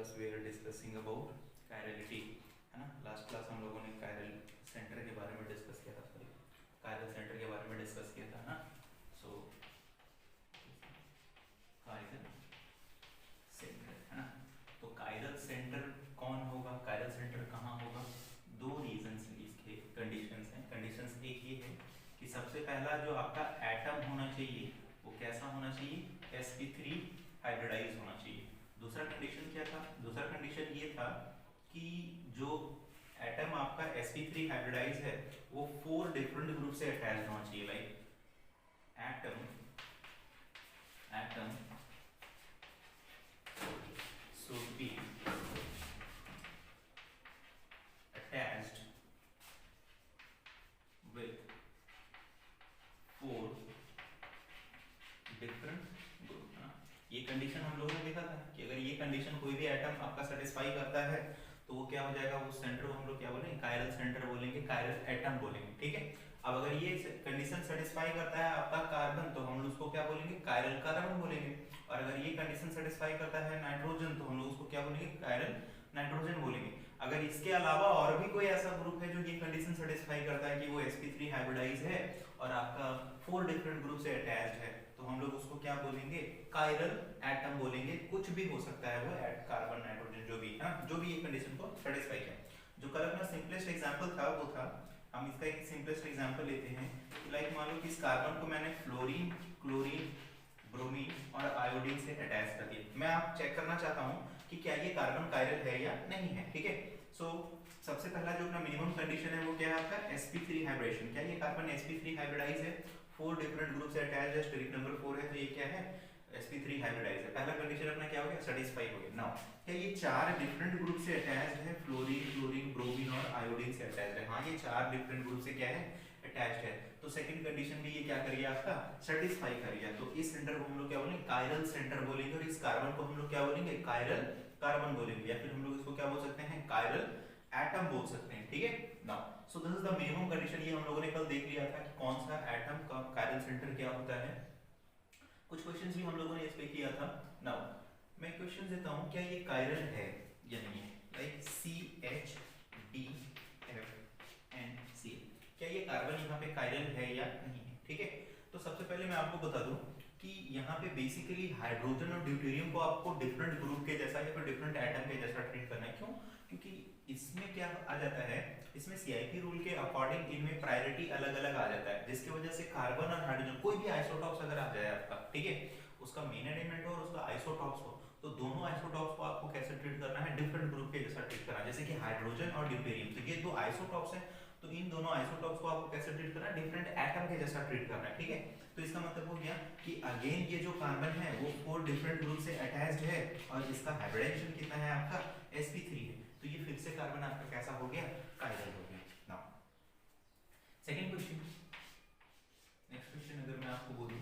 class we are discussing about chirality, है ना। Last class हम लोगों ने कायरल सेंटर के बारे में डिस्कस किया था, सॉरी कायरल सेंटर के बारे में डिस्कस किया था ना। सो कायरल सेंटर है ना। तो कायरल सेंटर कौन होगा, कायरल सेंटर कहाँ होगा, दो रीजंस इसके कंडीशंस हैं। कंडीशंस एक ये है कि सबसे पहला जो आपका एटम होना चाहिए वो कैसा होना चाहिए, sp3 हाइब्रिडाइज होना चाहिए। दूसरा कंडीशन क्या था, दूसरा कंडीशन ये था कि जो एटम आपका sp3 हाइब्रिडाइज है वो 4 डिफरेंट ग्रुप से अटैच होना चाहिए। Like atom should be attached with 4 different group, है ना। ये कंडीशन हम लोगों ने देखा था कि अगर ये कंडीशन कोई भी एटम आपका सेटिस्फाई करता है तो वो क्या हो जाएगा, वो सेंटर को हम लोग क्या बोलेंगे, कायरल सेंटर बोलेंगे, कायरल एटम बोलेंगे, ठीक है। अब अगर ये कंडीशन सेटिस्फाई करता है आपका कार्बन तो हम लोग उसको क्या बोलेंगे, कायरल कार्बन बोलेंगे। और अगर ये कंडीशन सेटिस्फाई करता है नाइट्रोजन तो हम लोग उसको क्या बोलेंगे, कायरल नाइट्रोजन बोलेंगे। अगर इसके अलावा और भी कोई ऐसा ग्रुप है जो ये कंडीशन सेटिस्फाई करता है कि वो sp3 हाइब्रिडाइज है और आपका 4 डिफरेंट ग्रुप से अटैच्ड है तो हम लोग उसको क्या बोलेंगे, कायरल एटम बोलेंगे। कुछ भी हो सकता है वो, कार्बन नाइट्रोजन जो भी है, जो भी ये कंडीशन को सेटिस्फाई है। जो कल अपना सिंपलेस्ट एग्जांपल था वो था, हम इसका एक सिंपलेस्ट एग्जांपल लेते हैं कि लाइक मान लो कि इस कार्बन को मैंने फ्लोरीन, क्लोरीन, ब्रोमीन और आयोडीन से अटैच कर दिया। मैं आप चेक करना चाहता हूं कि क्या ये कार्बन कायरल है या नहीं है, ठीक है। सो सबसे पहला जो अपना मिनिमम कंडीशन है वो क्या है आपका, sp3 हाइब्रिडेशन। क्या ये कार्बन sp3 हाइब्रिडाइज है, 4 डिफरेंट ग्रुप से अटैच्ड है, स्टेरिक नंबर 4 है, तो ये क्या है, sp3 हाइब्रिडाइज है। पहला कंडीशन अपना क्या हो गया, सेटिस्फाई हो गया। नाउ क्या ये 4 डिफरेंट ग्रुप से अटैच्ड है, फ्लोरीन, क्लोरीन, ब्रोमीन और आयोडीन से अटैच्ड है। हाँ, ये 4 डिफरेंट ग्रुप से क्या है, अटैच्ड है। तो सेकंड कंडीशन भी ये क्या कर गया आपका, सेटिस्फाई कर गया। तो इस सेंटर को हम लोग क्या बोलेंगे, कायरल सेंटर बोलेंगे, और इस कार्बन को हम लोग क्या बोलेंगे, कायरल कार्बन बोलेंगे, या फिर हम लोग इसको क्या बोल सकते हैं, कायरल एटम बोल सकते हैं, ठीक है। Now so this is the minimum condition. ये हम लोगों ने कल देख लिया था कि कौन सा एटम का कायरल सेंटर क्या होता है। कुछ क्वेश्चंस भी हम लोगों ने इस पे किया था। नाउ मैं क्वेश्चन देता हूं, क्या ये कायरल है या नहीं है, लाइक CH2NC, क्या ये कार्बन यहाँ पे कायरल है या नहीं है, ठीक है। तो सबसे पहले मैं आपको बता दूं कि यहाँ पे बेसिकली हाइड्रोजन और ड्यूटेरियम को आपको डिफरेंट ग्रुप के जैसा या फिर डिफरेंट एटम के जैसा ट्रीट करना है। क्यों, क्योंकि इसमें क्या आ जाता है, इसमें CIP रूल के अकॉर्डिंग इनमें प्रायोरिटी अलग अलग आ जाता है, जिसकी वजह से कार्बन और हाइड्रोजन कोई भी आइसोटॉप्स अगर आ जाए आपका, ठीक है, उसका मेन एलिमेंट हो और उसका आइसोटॉप्स हो, तो दोनों आइसोटॉप्स को आपको कैसे ट्रीट करना है, डिफरेंट ग्रुप के जैसा ट्रीट करना है। जैसे कि हाइड्रोजन और ड्यूटेरियम, तो ये दो आइसोटॉप्स हैं, तो इन दोनों आइसोटॉप्स को आपको कैसे ट्रीट करना है, डिफरेंट एटम के जैसा ट्रीट करना है, ठीक है। तो इसका मतलब हो गया कि अगेन ये जो कार्बन है वो 4 डिफरेंट ग्रुप से अटैच्ड है और इसका हाइब्रिडाइजेशन कितना है आपका, sp3 है। तो ये फिर से कार्बन आपका कैसा हो गया, कायरल हो गया। Now second question, next question अगर मैं आपको बोलूं,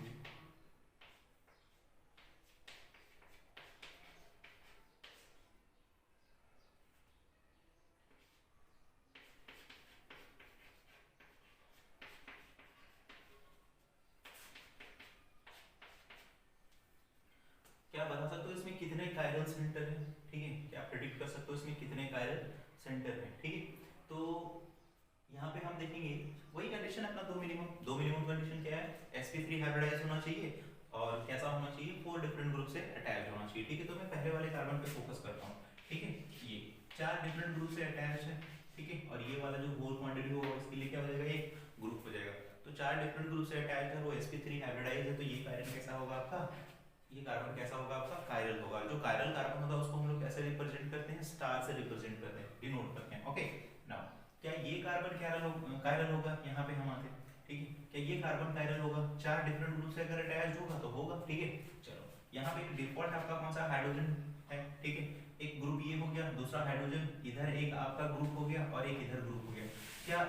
क्या बता सकते हो इसमें कितने कायरल सेंटर है, ठीक है, क्या प्रेडिक्ट कर सकते हो इसमें कितने कायरल सेंटर है, ठीक है। तो यहाँ पे हम देखेंगे वही कंडीशन अपना, दो मिनिमम कंडीशन क्या है, sp3 हाइब्रिडाइज होना चाहिए और कैसा होना चाहिए, 4 डिफरेंट ग्रुप से अटैच होना चाहिए, ठीक है। तो मैं पहले वाले कार्बन पे फोकस करता हूँ, ठीक है। ये 4 डिफरेंट ग्रुप से अटैच है, ठीक है, और ये वाला जो होल क्वांटिटी होगा उसके लिए क्या हो जाएगा, एक ग्रुप हो जाएगा। तो 4 डिफरेंट ग्रुप से अटैच है, वो sp3 हाइब्रिडाइज है, तो ये कार्बन कैसा होगा आपका, ये कार्बन कैसा होगा आपका, कायरल होगा। जो कायरल कार्बन होता है उसको हम लोग कैसे रिप्रेजेंट करते हैं, स्टार से रिप्रेजेंट करते हैं, डिनोट करते हैं, ओके। नाउ क्या ये कार्बन कायरल होगा, यहाँ पे हम आते हैं, ठीक है। क्या ये कार्बन कायरल होगा, 4 डिफरेंट ग्रुप से अगर अटैच्ड होगा तो होगा, ठीक है। चलो यहाँ पे एक डिफॉल्ट आपका कौन सा, हाइड्रोजन है, ठीक है। एक ग्रुप ये हो गया, दूसरा हाइड्रोजन, इधर एक आपका ग्रुप हो गया और एक इधर ग्रुप हो गया। क्या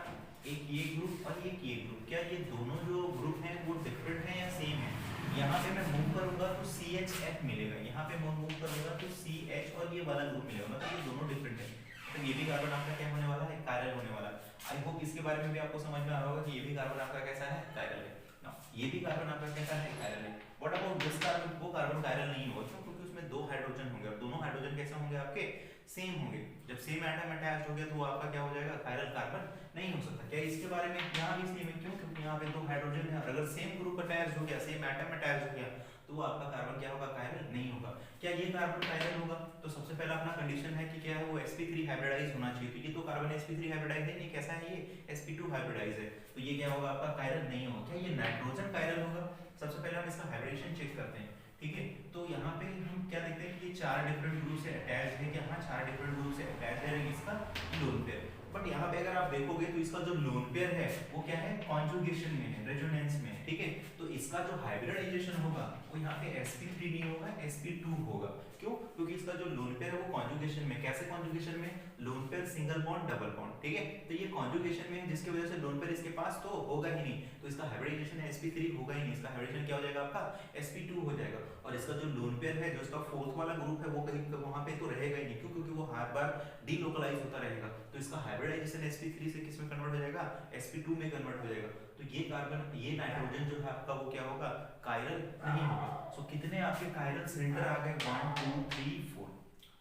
एक ये ग्रुप और एक ये ग्रुप, क्या ये दोनों जो ग्रुप हैं वो डिफरेंट है या सेम है। यहाँ पे मैं मूव करूंगा तो CHF मिलेगा, यहाँ पे मूव करूंगा तो CH और ये वाला ग्रुप मिलेगा, मतलब ये दोनों डिफरेंट है। तो ये भी कार्बन आपका क्या होने वाला है, कायरल होने वाला है। आई होप इसके बारे में भी आपको समझ में आ रहा होगा कि ये भी कार्बन आपका कैसा है, कायरल है। नाउ ये भी कार्बन आपका कैसा है, कायरल है। व्हाट अबाउट दिस कार्बन, वो कार्बन कायरल नहीं होगा, क्यों, क्योंकि उसमें दो हाइड्रोजन होंगे और दोनों हाइड्रोजन कैसे होंगे आपके सेम होंगे। जब सेम एटम अटैच्ड हो गया तो वो आपका क्या हो जाएगा कायरल कार्बन नहीं हो सकता। क्या इसके बारे में यहाँ भी सेम है, क्यों? क्योंकि यहाँ पे दो हाइड्रोजन है और अगर सेम ग्रुप अटैच्ड हो गया, सेम एटम अटैच्ड हो गया तो वो आपका कार्बन क्या होगा कायरल नहीं होगा। क्या ये कार्बन कायरल होगा? तो सबसे पहला अपना कंडीशन है कि क्या है वो sp3 हाइब्रिडाइज होना चाहिए। तो ये तो कार्बन sp3 हाइब्रिडाइज है नहीं, कैसा है ये sp2 हाइब्रिडाइज है, तो ये क्या होगा आपका कायरल नहीं होगा। क्या ये नाइट्रोजन कायरल होगा? सबसे पहले हम इसका हाइब्रिडेशन चेक करते हैं, ठीक है। तो यहाँ पे हम क्या देखते हैं कि ये चार डिफरेंट ग्रुप से अटैच है, क्या हाँ चार डिफरेंट ग्रुप से अटैच है इसका लोन पेयर। बट यहाँ पे अगर आप देखोगे तो इसका जो लोन पेयर है वो क्या है कॉन्जुगेशन में है, रेजोनेंस में है, ठीक है। तो इसका जो हाइब्रिडाइजेशन होगा वो यहाँ पे sp3 नहीं होगा sp2 होगा। क्यों? क्योंकि इसका जो लोन पेयर है वो कॉन्जुगेशन में, कैसे कॉन्जुगेशन में? Lone pair single bond double bond, ठीक है। तो ये कॉन्जुगेशन में है जिसकी वजह से लोन पेयर इसके पास तो होगा ही नहीं, तो इसका हाइब्रिडाइजेशन sp3 होगा ही नहीं, इसका हाइब्रिडेशन क्या हो जाएगा आपका sp2 हो जाएगा। और इसका जो लोन पेयर है जो इसका फोर्थ वाला ग्रुप है वो कहीं वहां पे तो रहेगा ही नहीं, क्यों? क्योंकि वो हर बार डीलोकलाइज होता रहेगा, तो इसका हाइब्रिडाइजेशन sp3 से किस में कन्वर्ट हो जाएगा sp2 में कन्वर्ट हो जाएगा। तो ये कार्बन ये नाइट्रोजन जो है आपका वो क्या होगा कायरल नहीं होगा। सो कितने आपके कायरल सिलेंडर आ गए 1 2 3 4।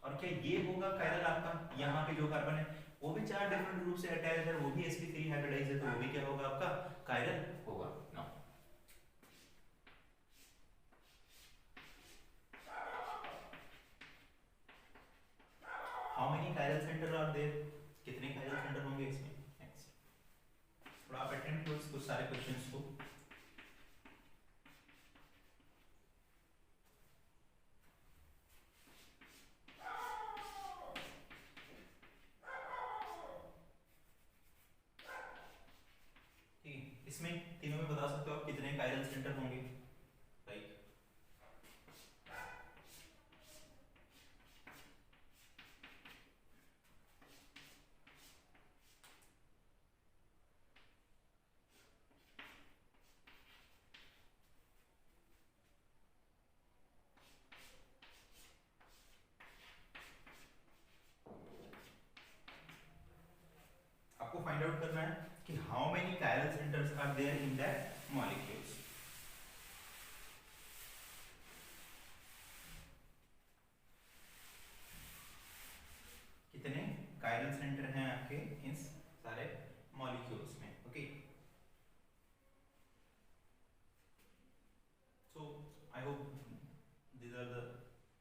और क्या ये होगा कायरल आपका यहाँ पे जो कार्बन है वो भी चार डिफरेंट ग्रुप से अटैच है, वो भी sp3 हाइब्रिडाइज है, तो वो भी क्या होगा आपका कायरल होगा। Now how many chiral centre are there, कितने कायरल सेंटर होंगे इसमें? नेक्स्ट थोड़ा आप अटेंड करो कुछ सारे क्वेश्चंस को। इसमें तीनों में बता सकते हो आप कितने कायरल सेंटर होंगे? राइट, आपको फाइंड आउट करना है कि how many chiral centres are there in that molecules. कितने कायरल सेंटर हैं आपके इन सारे मॉलिक्यूल्स में? Okay, so I hope these are the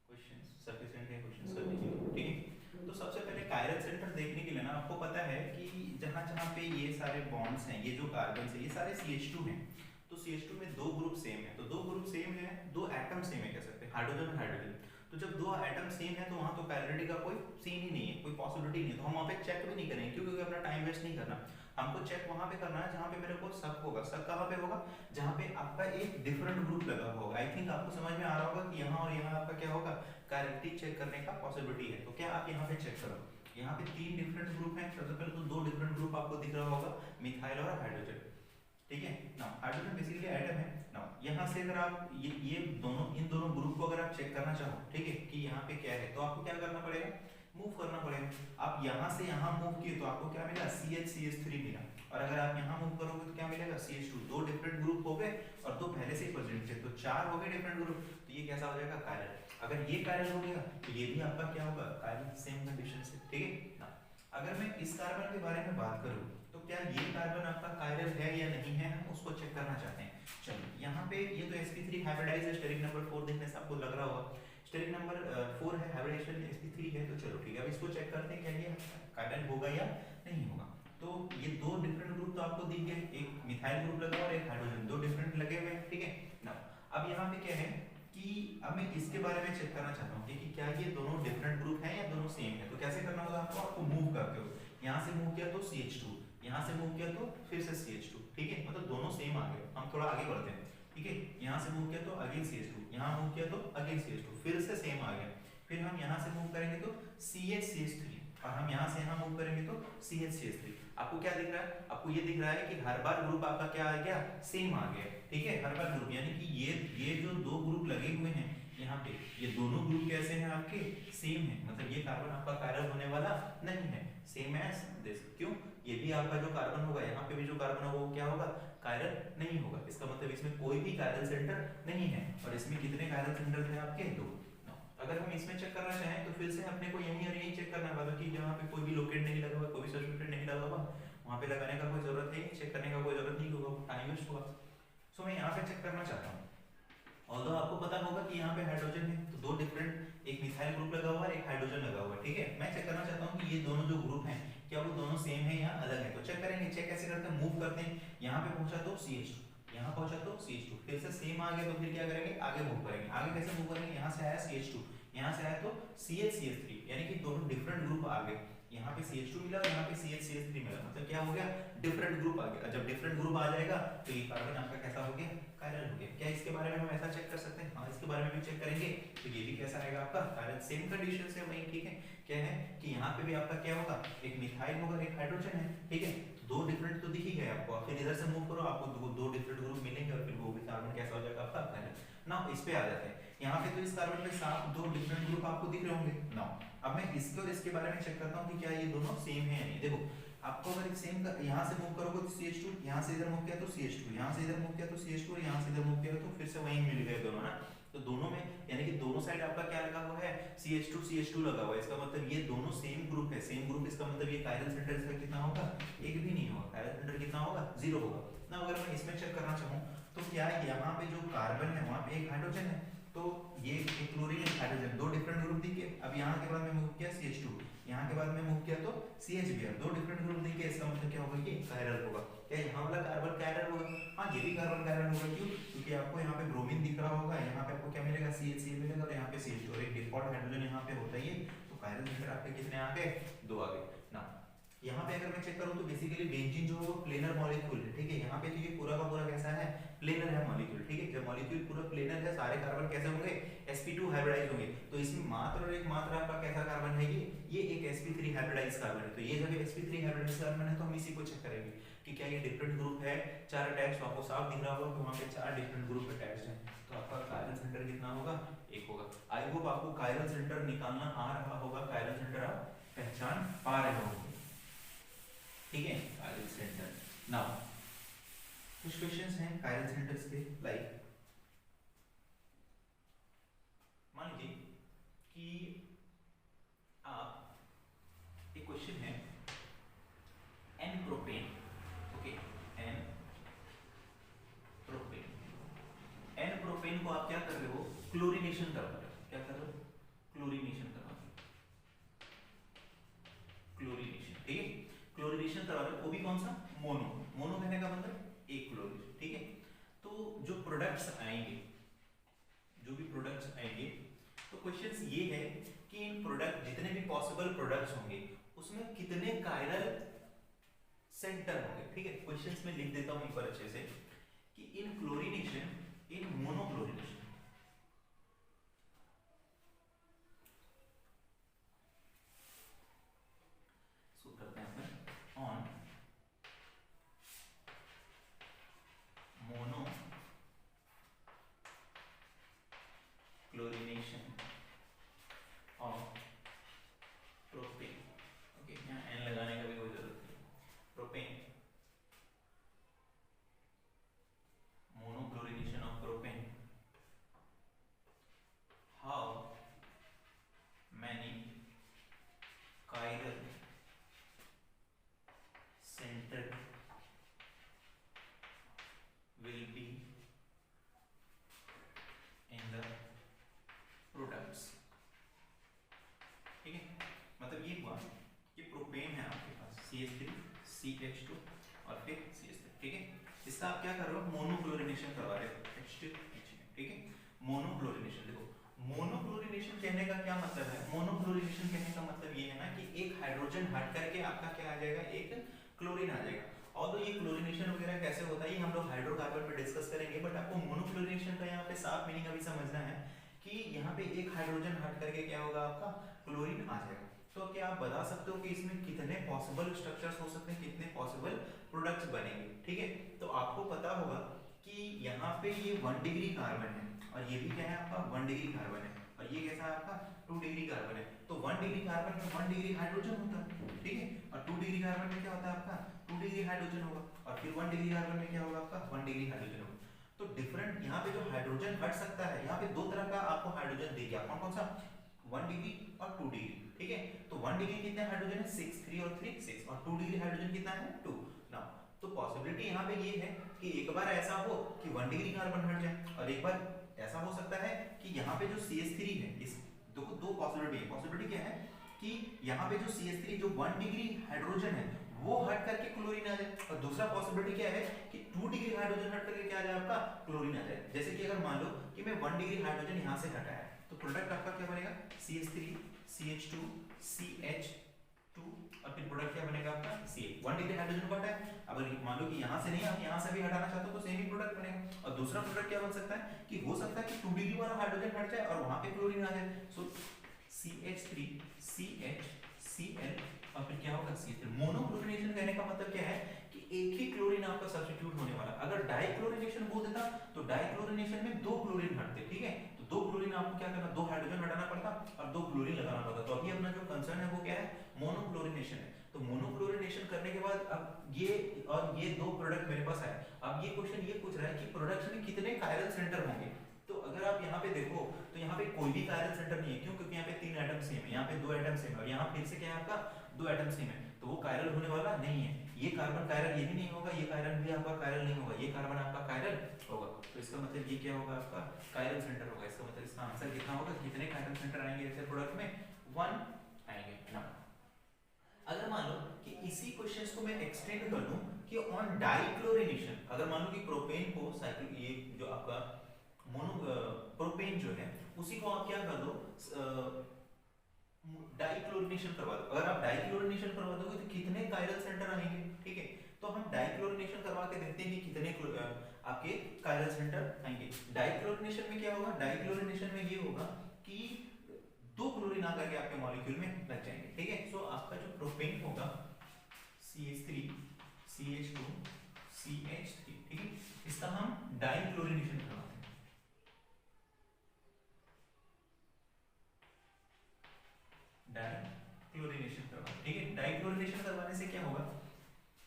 questions sufficient है क्वेश्चंस करने के लिए, ठीक है। तो सबसे पहले कायरल सेंटर देखने के लिए ना आपको पता है कि जहां जहां पे ये सारे बॉन्ड्स हैं, ये जो कार्बन है ये सारे CH2 हैं, तो CH2 में दो ग्रुप सेम है, तो दो ग्रुप सेम है, दो एटम सेम है कह सकते हैं, हाइड्रोजन और हाइड्रोजन। तो जब दो एटम सेम है तो वहां तो कायरलिटी का कोई सीन ही नहीं है, कोई पॉसिबिलिटी नहीं है, तो हम वहां पे चेक भी नहीं करेंगे क्योंकि अपना टाइम वेस्ट नहीं करना। हमको चेक वहां पे करना है जहां पे मेरे को शक होगा। शक कहां पे होगा? जहां पे आपका एक डिफरेंट ग्रुप लगा होगा। आई थिंक आपको समझ में आ रहा होगा कि यहाँ और यहाँ आपका क्या होगा कायरलिटी चेक करने का पॉसिबिलिटी है। तो क्या आप यहाँ पे चेक करो, यहाँ पे तीन डिफरेंट ग्रुप हैं। सबसे पहले तो दो डिफरेंट ग्रुप आपको दिख रहा होगा, मिथाइल और हाइड्रोजन, ठीक है। नाउ हाइड्रोजन बेसिकली एटम है। नाउ यहाँ से अगर आप ये दोनों इन दोनों ग्रुप को अगर आप चेक करना चाहो, ठीक है, कि यहाँ पे क्या है, तो आपको क्या करना पड़ेगा? मूव करना पड़ेगा। आप यहाँ से यहाँ मूव किए तो आपको क्या मिला? CH3 मिला। और अगर आप यहाँ मूव करोगे तो क्या मिलेगा? CH2। दो डिफरेंट ग्रुप हो गए और दो पहले से ही प्रेजेंट थे, तो चार हो गए डिफरेंट ग्रुप। तो ये कैसा हो जाएगा? कायरल। अगर ये कायरल हो गया तो ये भी आपका क्या होगा? कायरल, सेम कंडीशन से, ठीक है। अगर मैं इस कार्बन के बारे में बात करूं तो क्या ये कार्बन आपका कायरल है या नहीं है, हम उसको चेक करना चाहते हैं। चलिए यहाँ पे ये तो sp3 हाइब्रिडाइज है, स्टेरिक नंबर 4 देखने से आपको लग रहा होगा स्टेरिक नंबर 4 है, हाइब्रिडाइजेशन sp3 है, तो चलो ठीक है। अब इसको चेक करते हैं क्या ये कायरल होगा या नहीं होगा। तो ये दो डिफरेंट ग्रुप तो आपको दिख गए, एक मिथाइल ग्रुप लगा और एक हाइड्रोजन, दो डिफरेंट लगे हुए हैं, ठीक है ना। अब यहाँ पे क्या है कि अब मैं इसके बारे में चेक करना चाहता हूँ कि क्या ये दोनों डिफरेंट ग्रुप हैं या दोनों सेम है। तो कैसे करना होगा आपको मूव करते हो, यहाँ से मूव किया तो CH2, यहाँ से मूव किया तो फिर से CH2, ठीक है, मतलब दोनों सेम आ गए। हम थोड़ा आगे बढ़ते हैं, ठीक है। यहाँ से मूव किया तो अगेन CH2, यहाँ मूव किया तो अगेन CH2, फिर से सेम आ गया। फिर हम यहाँ से मूव करेंगे तो CH3, और हम यहाँ से यहाँ मूव करेंगे तो CH3। आपको क्या दिख रहा है? आपको ये दिख रहा है कि हर बार ग्रुप आपका क्या आ गया? सेम आ गया, ठीक है। हर बार ग्रुप यानी कि ये जो दो ग्रुप लगे हुए हैं यहाँ पे, ये दोनों ग्रुप कैसे हैं आपके? सेम है, मतलब ये कार्बन आपका कायरल होने वाला नहीं है, सेम एज दिस। क्यों? ये भी आपका जो कार्बन होगा, यहाँ पे भी जो कार्बन होगा वो क्या होगा? कायरल नहीं होगा। इसका मतलब इसमें कोई भी कायरल सेंटर नहीं है। और इसमें कितने कायरल सेंटर थे आपके? दो। अगर हम इसमें चेक करना चाहें तो फिर से अपने को यहीं और यहीं चेक करना है, मतलब कि जहाँ पे कोई भी लोकेट नहीं लगा हुआ, कोई भी सब्स्टिट्यूट नहीं लगा हुआ, वहाँ पे लगाने का कोई जरूरत है, चेक करने का कोई जरूरत नहीं होगा, टाइम वेस्ट होगा। सो मैं यहाँ पे चेक करना चाहता हूँ, ऑल्दो आपको पता होगा कि यहाँ पे हाइड्रोजन है तो दो डिफरेंट, एक मिथाइल ग्रुप लगा हुआ है, एक हाइड्रोजन लगा हुआ है, ठीक है। मैं चेक करना चाहता हूँ कि ये दोनों जो ग्रुप हैं क्या वो दोनों सेम है या अलग है, तो चेक करेंगे। चेक कैसे करते हैं, मूव करते हैं, यहाँ पे पहुंचा तो CH2, यहाँ पहुंचा तो CH2, फिर से सेम आ गया तो फिर क्या करेंगे, आगे मूव करेंगे। आगे कैसे मूव करेंगे, यहाँ से आया CH2, यहाँ से आया तो CH3, यानी कि दोनों डिफरेंट ग्रुप आ गए, यहाँ पे CH2 मिला और यहाँ पे CH3 मिला, मतलब क्या हो गया, डिफरेंट ग्रुप आ गया। जब डिफरेंट ग्रुप आ जाएगा तो ये कार्बन आपका कैसा हो गया, कायरल हो गया। क्या इसके बारे में हम ऐसा चेक कर सकते हैं, हाँ इसके बारे में भी चेक करेंगे। तो ये भी कैसा आएगा आपका कायरल, सेम कंडीशन से वही, ठीक है। क्या है कि यहाँ पे भी आपका क्या होगा, एक मिथाइल होगा, एक हाइड्रोजन है, ठीक है। दो डिफरेंट तो दिख ही गए आपको, फिर इधर से मूव करो आपको दो डिफरेंट ग्रुप मिलेंगे और फिर वो भी कार्बन कैसा हो जाएगा आपका कायरल। नाउ इस पे आ जाते हैं, यहाँ पे तो इस कार्बन पे साफ दो डिफरेंट ग्रुप आपको दिख रहे होंगे। नाउ अब मैं इसके और इसके बारे में चेक करता हूँ कि क्या ये दोनों सेम है या नहीं। देखो आपको अगर सेम यहाँ से मूव करोगे तो CH2, यहाँ से इधर मूव किया तो CH2, यहाँ से इधर मूव किया तो CH2 और यहाँ से इधर मूव किया तो फिर से वहीं मिल गए दोनों ना। तो दोनों में यानी कि दोनों साइड आपका क्या लगा हुआ है, CH2 लगा हुआ है, इसका मतलब ये दोनों सेम ग्रुप है, सेम ग्रुप, इसका मतलब ये कायरल सेंटर इसका कितना होगा, एक भी नहीं होगा, कायरल सेंटर कितना होगा, 0 होगा ना। अगर मैं इसमें चेक करना चाहूँ तो क्या यहाँ पे जो कार्बन है वहाँ पे एक हाइड्रोजन है, तो ये एक क्लोरीन हाइड्रोजन, दो डिफरेंट ग्रुप दिखे। अब यहाँ के बाद में मूव किया CH2, यहाँ के बाद में मूव किया तो CH दो डिफरेंट ग्रुप दिखे, इसका मतलब क्या होगा, ये कायरल होगा। क्या यहाँ वाला कार्बन कायरल होगा, हाँ ये भी कार्बन कायरल होगा, क्यों, क्योंकि आपको यहाँ पे ब्रोमीन दिख रहा होगा, यहाँ पे आपको क्या मिलेगा, CH मिलेगा और यहाँ पे CH2, एक डिफॉल्ट हाइड्रोजन यहाँ पे होता ही है। तो कायरल सेंटर आपके कितने आ गए, 2 आ गए ना। यहाँ पे अगर मैं चेक करूँ तो बेसिकली बेंजीन जो है प्लेनर मॉलिक्यूल है, ठीक है। यहाँ पे तो ये पूरा का पूरा कैसा है, प्लेनर है मॉलिक्यूल, ठीक है। जब मॉलिक्यूल पूरा प्लेनर है, सारे कार्बन कैसे होंगे, sp2 हाइब्रिडाइज होंगे। तो इसमें मात्र और एक मात्र आपका कैसा कार्बन है, ये एक sp3 हाइब्रिडाइज कार्बन है। तो ये जब sp3 हाइब्रिडाइज कार्बन है तो हम इसी को चेक करेंगे कि क्या ये डिफरेंट ग्रुप है, 4 अटैच, तो आपको साफ दिख रहा होगा कि वहाँ पे 4 डिफरेंट ग्रुप अटैच्ड हैं। तो आपका कायरल सेंटर कितना होगा, 1 होगा। आई होप आपको कायरल सेंटर निकालना आ रहा होगा, कायरल सेंटर आप पहचान पा रहे होंगे, ठीक है। कायरल सेंटर, नाउ कुछ क्वेश्चंस हैं कायरल सेंटर्स के, लाइक मान लीजिए कि आप, एक क्वेश्चन है n propane, okay, n propane को आप क्या कर रहे हो, क्लोरीनेशन करवा रहे हो, क्या कर रहे हो, क्लोरीनेशन करवा रहे हो, क्लोरीनेशन, ठीक है। क्लोरीनेशन करवा रहे हो, वो भी कौन सा, मोनो, मोनो कहने का मतलब एक क्लोरीन, ठीक है। तो जो प्रोडक्ट्स आएंगे, जो भी प्रोडक्ट्स आएंगे, तो क्वेश्चंस ये है कि इन प्रोडक्ट, जितने भी पॉसिबल प्रोडक्ट्स होंगे उसमें कितने कायरल सेंटर होंगे, ठीक है। क्वेश्चंस में लिख देता हूं एक बार अच्छे से कि इन क्लोरीनेशन, इन मोनोक्लोरीनेशन, सो करते हैं on mono chlorination of propane, okay, यहाँ एन लगाने का भी कोई जरूरत नहीं, propane, monochlorination of propane, how many chiral centre will be in the products, ठीक है। मतलब ये हुआ कि प्रोपेन है आपके पास CH3 CH2 और फिर CH3, ठीक है। इसका आप क्या कर रहे हो, मोनोक्लोरीनेशन करवा रहे हो, H2H, ठीक है। मोनोक्लोरीनेशन, देखो मोनोक्लोरीनेशन कहने का क्या मतलब है, मोनोक्लोरीनेशन कहने का मतलब ये है ना कि एक हाइड्रोजन हट करके आपका क्या आ जाएगा, एक क्लोरीन आ जाएगा। और तो ये क्लोरीनेशन वगैरह कैसे होता है ये हम लोग हाइड्रोकार्बन पे डिस्कस करेंगे, बट आपको मोनोक्लोरीनेशन का यहाँ पे साफ मीनिंग अभी समझना है कि यहाँ पे एक हाइड्रोजन हट करके क्या होगा, आपका क्लोरीन आ जाएगा। तो क्या आप बता सकते हो कि इसमें कितने पॉसिबल स्ट्रक्चर्स हो सकते हैं, कितने पॉसिबल प्रोडक्ट्स बनेंगे, ठीक है। तो आपको पता होगा कि यहाँ पे ये 1 डिग्री कार्बन है और ये भी क्या है आपका 1 डिग्री कार्बन है, और ये कैसा है आपका 2 डिग्री कार्बन है। तो 1 डिग्री कार्बन में 1 डिग्री हाइड्रोजन होता है, ठीक है। और 2 डिग्री कार्बन में क्या होता है आपका 2 डिग्री हाइड्रोजन होगा, और फिर 1 डिग्री कार्बन में क्या होगा आपका 1 डिग्री हाइड्रोजन होगा। तो डिफरेंट यहाँ पे जो हाइड्रोजन हट सकता है, यहाँ पे 2 तरह का आपको हाइड्रोजन दे दिया, कौन कौन सा, 1 डिग्री और 2 डिग्री, ठीक है। तो 1 डिग्री कितने हाइड्रोजन है 6, 3 और 3 6, और 2 डिग्री हाइड्रोजन कितना है 2। नाउ तो पॉसिबिलिटी यहाँ पे ये है कि एक बार ऐसा हो कि 1 डिग्री कार्बन हट जाए, और एक बार ऐसा हो सकता है कि यहाँ पे जो CH3 है, इस देखो दो पॉसिबिलिटी है। पॉसिबिलिटी क्या है कि यहाँ पे जो CH3 जो 1 डिग्री हाइड्रोजन है वो हट करके क्लोरीन आ जाए, और दूसरा पॉसिबिलिटी क्या है कि 2 डिग्री हाइड्रोजन हट करके क्या आ जाए आपका क्लोरीन आ जाए। जैसे कि अगर मान लो कि मैं 1 डिग्री हाइड्रोजन यहाँ से हटाया तो प्रोडक्ट आपका क्या बनेगा CH3 CH2 CH2, और फिर प्रोडक्ट क्या बनेगा आपका CH। 1 डिग्री हाइड्रोजन को हटाया, अगर मान लो कि यहाँ से नहीं आप यहाँ से भी हटाना चाहते हो तो सेम ही प्रोडक्ट बनेगा। और दूसरा प्रोडक्ट क्या बन सकता है कि हो सकता है कि 2 डिग्री वाला हाइड्रोजन हट जाए और वहां पे क्लोरीन आ जाए। सो CH3 CH Cl, और फिर क्या होगा CH3। मोनोक्लोरिनेशन कहने का मतलब क्या है कि एक ही क्लोरीन आपका सब्स्टिट्यूट होने वाला। अगर डाइक्लोरिनेशन बोल देता तो डाइक्लोरिनेशन में 2 क्लोरीन हटते, ठीक है। तो 2 क्लोरीन आपको क्या करना, 2 हाइड्रोजन हटाना पड़ता और 2 क्लोरीन लगाना पड़ता। तो अभी अपना जो कंसर्न है वो क्या है, मोनोक्लोरिनेशन है। तो मोनोक्लोरिनेशन करने के बाद अब ये और ये 2 प्रोडक्ट मेरे पास है। अब ये क्वेश्चन ये पूछ रहा है कि प्रोडक्ट में कितने कायरल सेंटर होंगे। तो अगर आप यहाँ पे देखो तो यहाँ पे कोई भी कायरल सेंटर नहीं है, क्यों, क्योंकि यहाँ पे 3 एटम सेम है, यहाँ पे 2 एटम सेम है, और यहाँ फिर से क्या है आपका 2 एटम सेम है, तो वो कायरल होने वाला नहीं है। ये कार्बन कायरल ये भी नहीं होगा, ये कार्बन भी आपका कायरल नहीं होगा, ये कार्बन आपका कायरल होगा। तो इसका मतलब ये क्या होगा आपका कायरल सेंटर होगा। इसका मतलब इसका आंसर कितना होगा, कितने कायरल सेंटर आएंगे ऐसे प्रोडक्ट में 1 आएंगे ना। अगर मान लो कि इसी क्वेश्चंस को मैं एक्सटेंड कर दूं कि ऑन डाइक्लोरिनेशन, अगर मान लो कि प्रोपेन को साइकिल ये जो आपका मोनो प्रोपेन जो है उसी को आप क्या कर दो डाइक्लोरिनेशन करवा दो। अगर आप डाइक्लोरिनेशन करवा दोगे तो कितने कायरल सेंटर आएंगे, ठीक है। तो हम डाइक्लोरिनेशन करवा के देखते हैं कि कितने आपके कायरल सेंटर आएंगे। डाइक्लोरिनेशन में क्या होगा, डाइक्लोरिनेशन में ये होगा कि 2 क्लोरीन आकर के आपके मॉलिक्यूल में लग जाएंगे, ठीक है। सो आपका जो प्रोपेन होगा CH3 CH2 CH3, ठीक है, इसका हम डाइक्लोरिनेशन करवाते हैं। डाइक्लोरिनेशन करवाते, ठीक है। डाइक्लोरिनेशन करवाने से क्या होगा,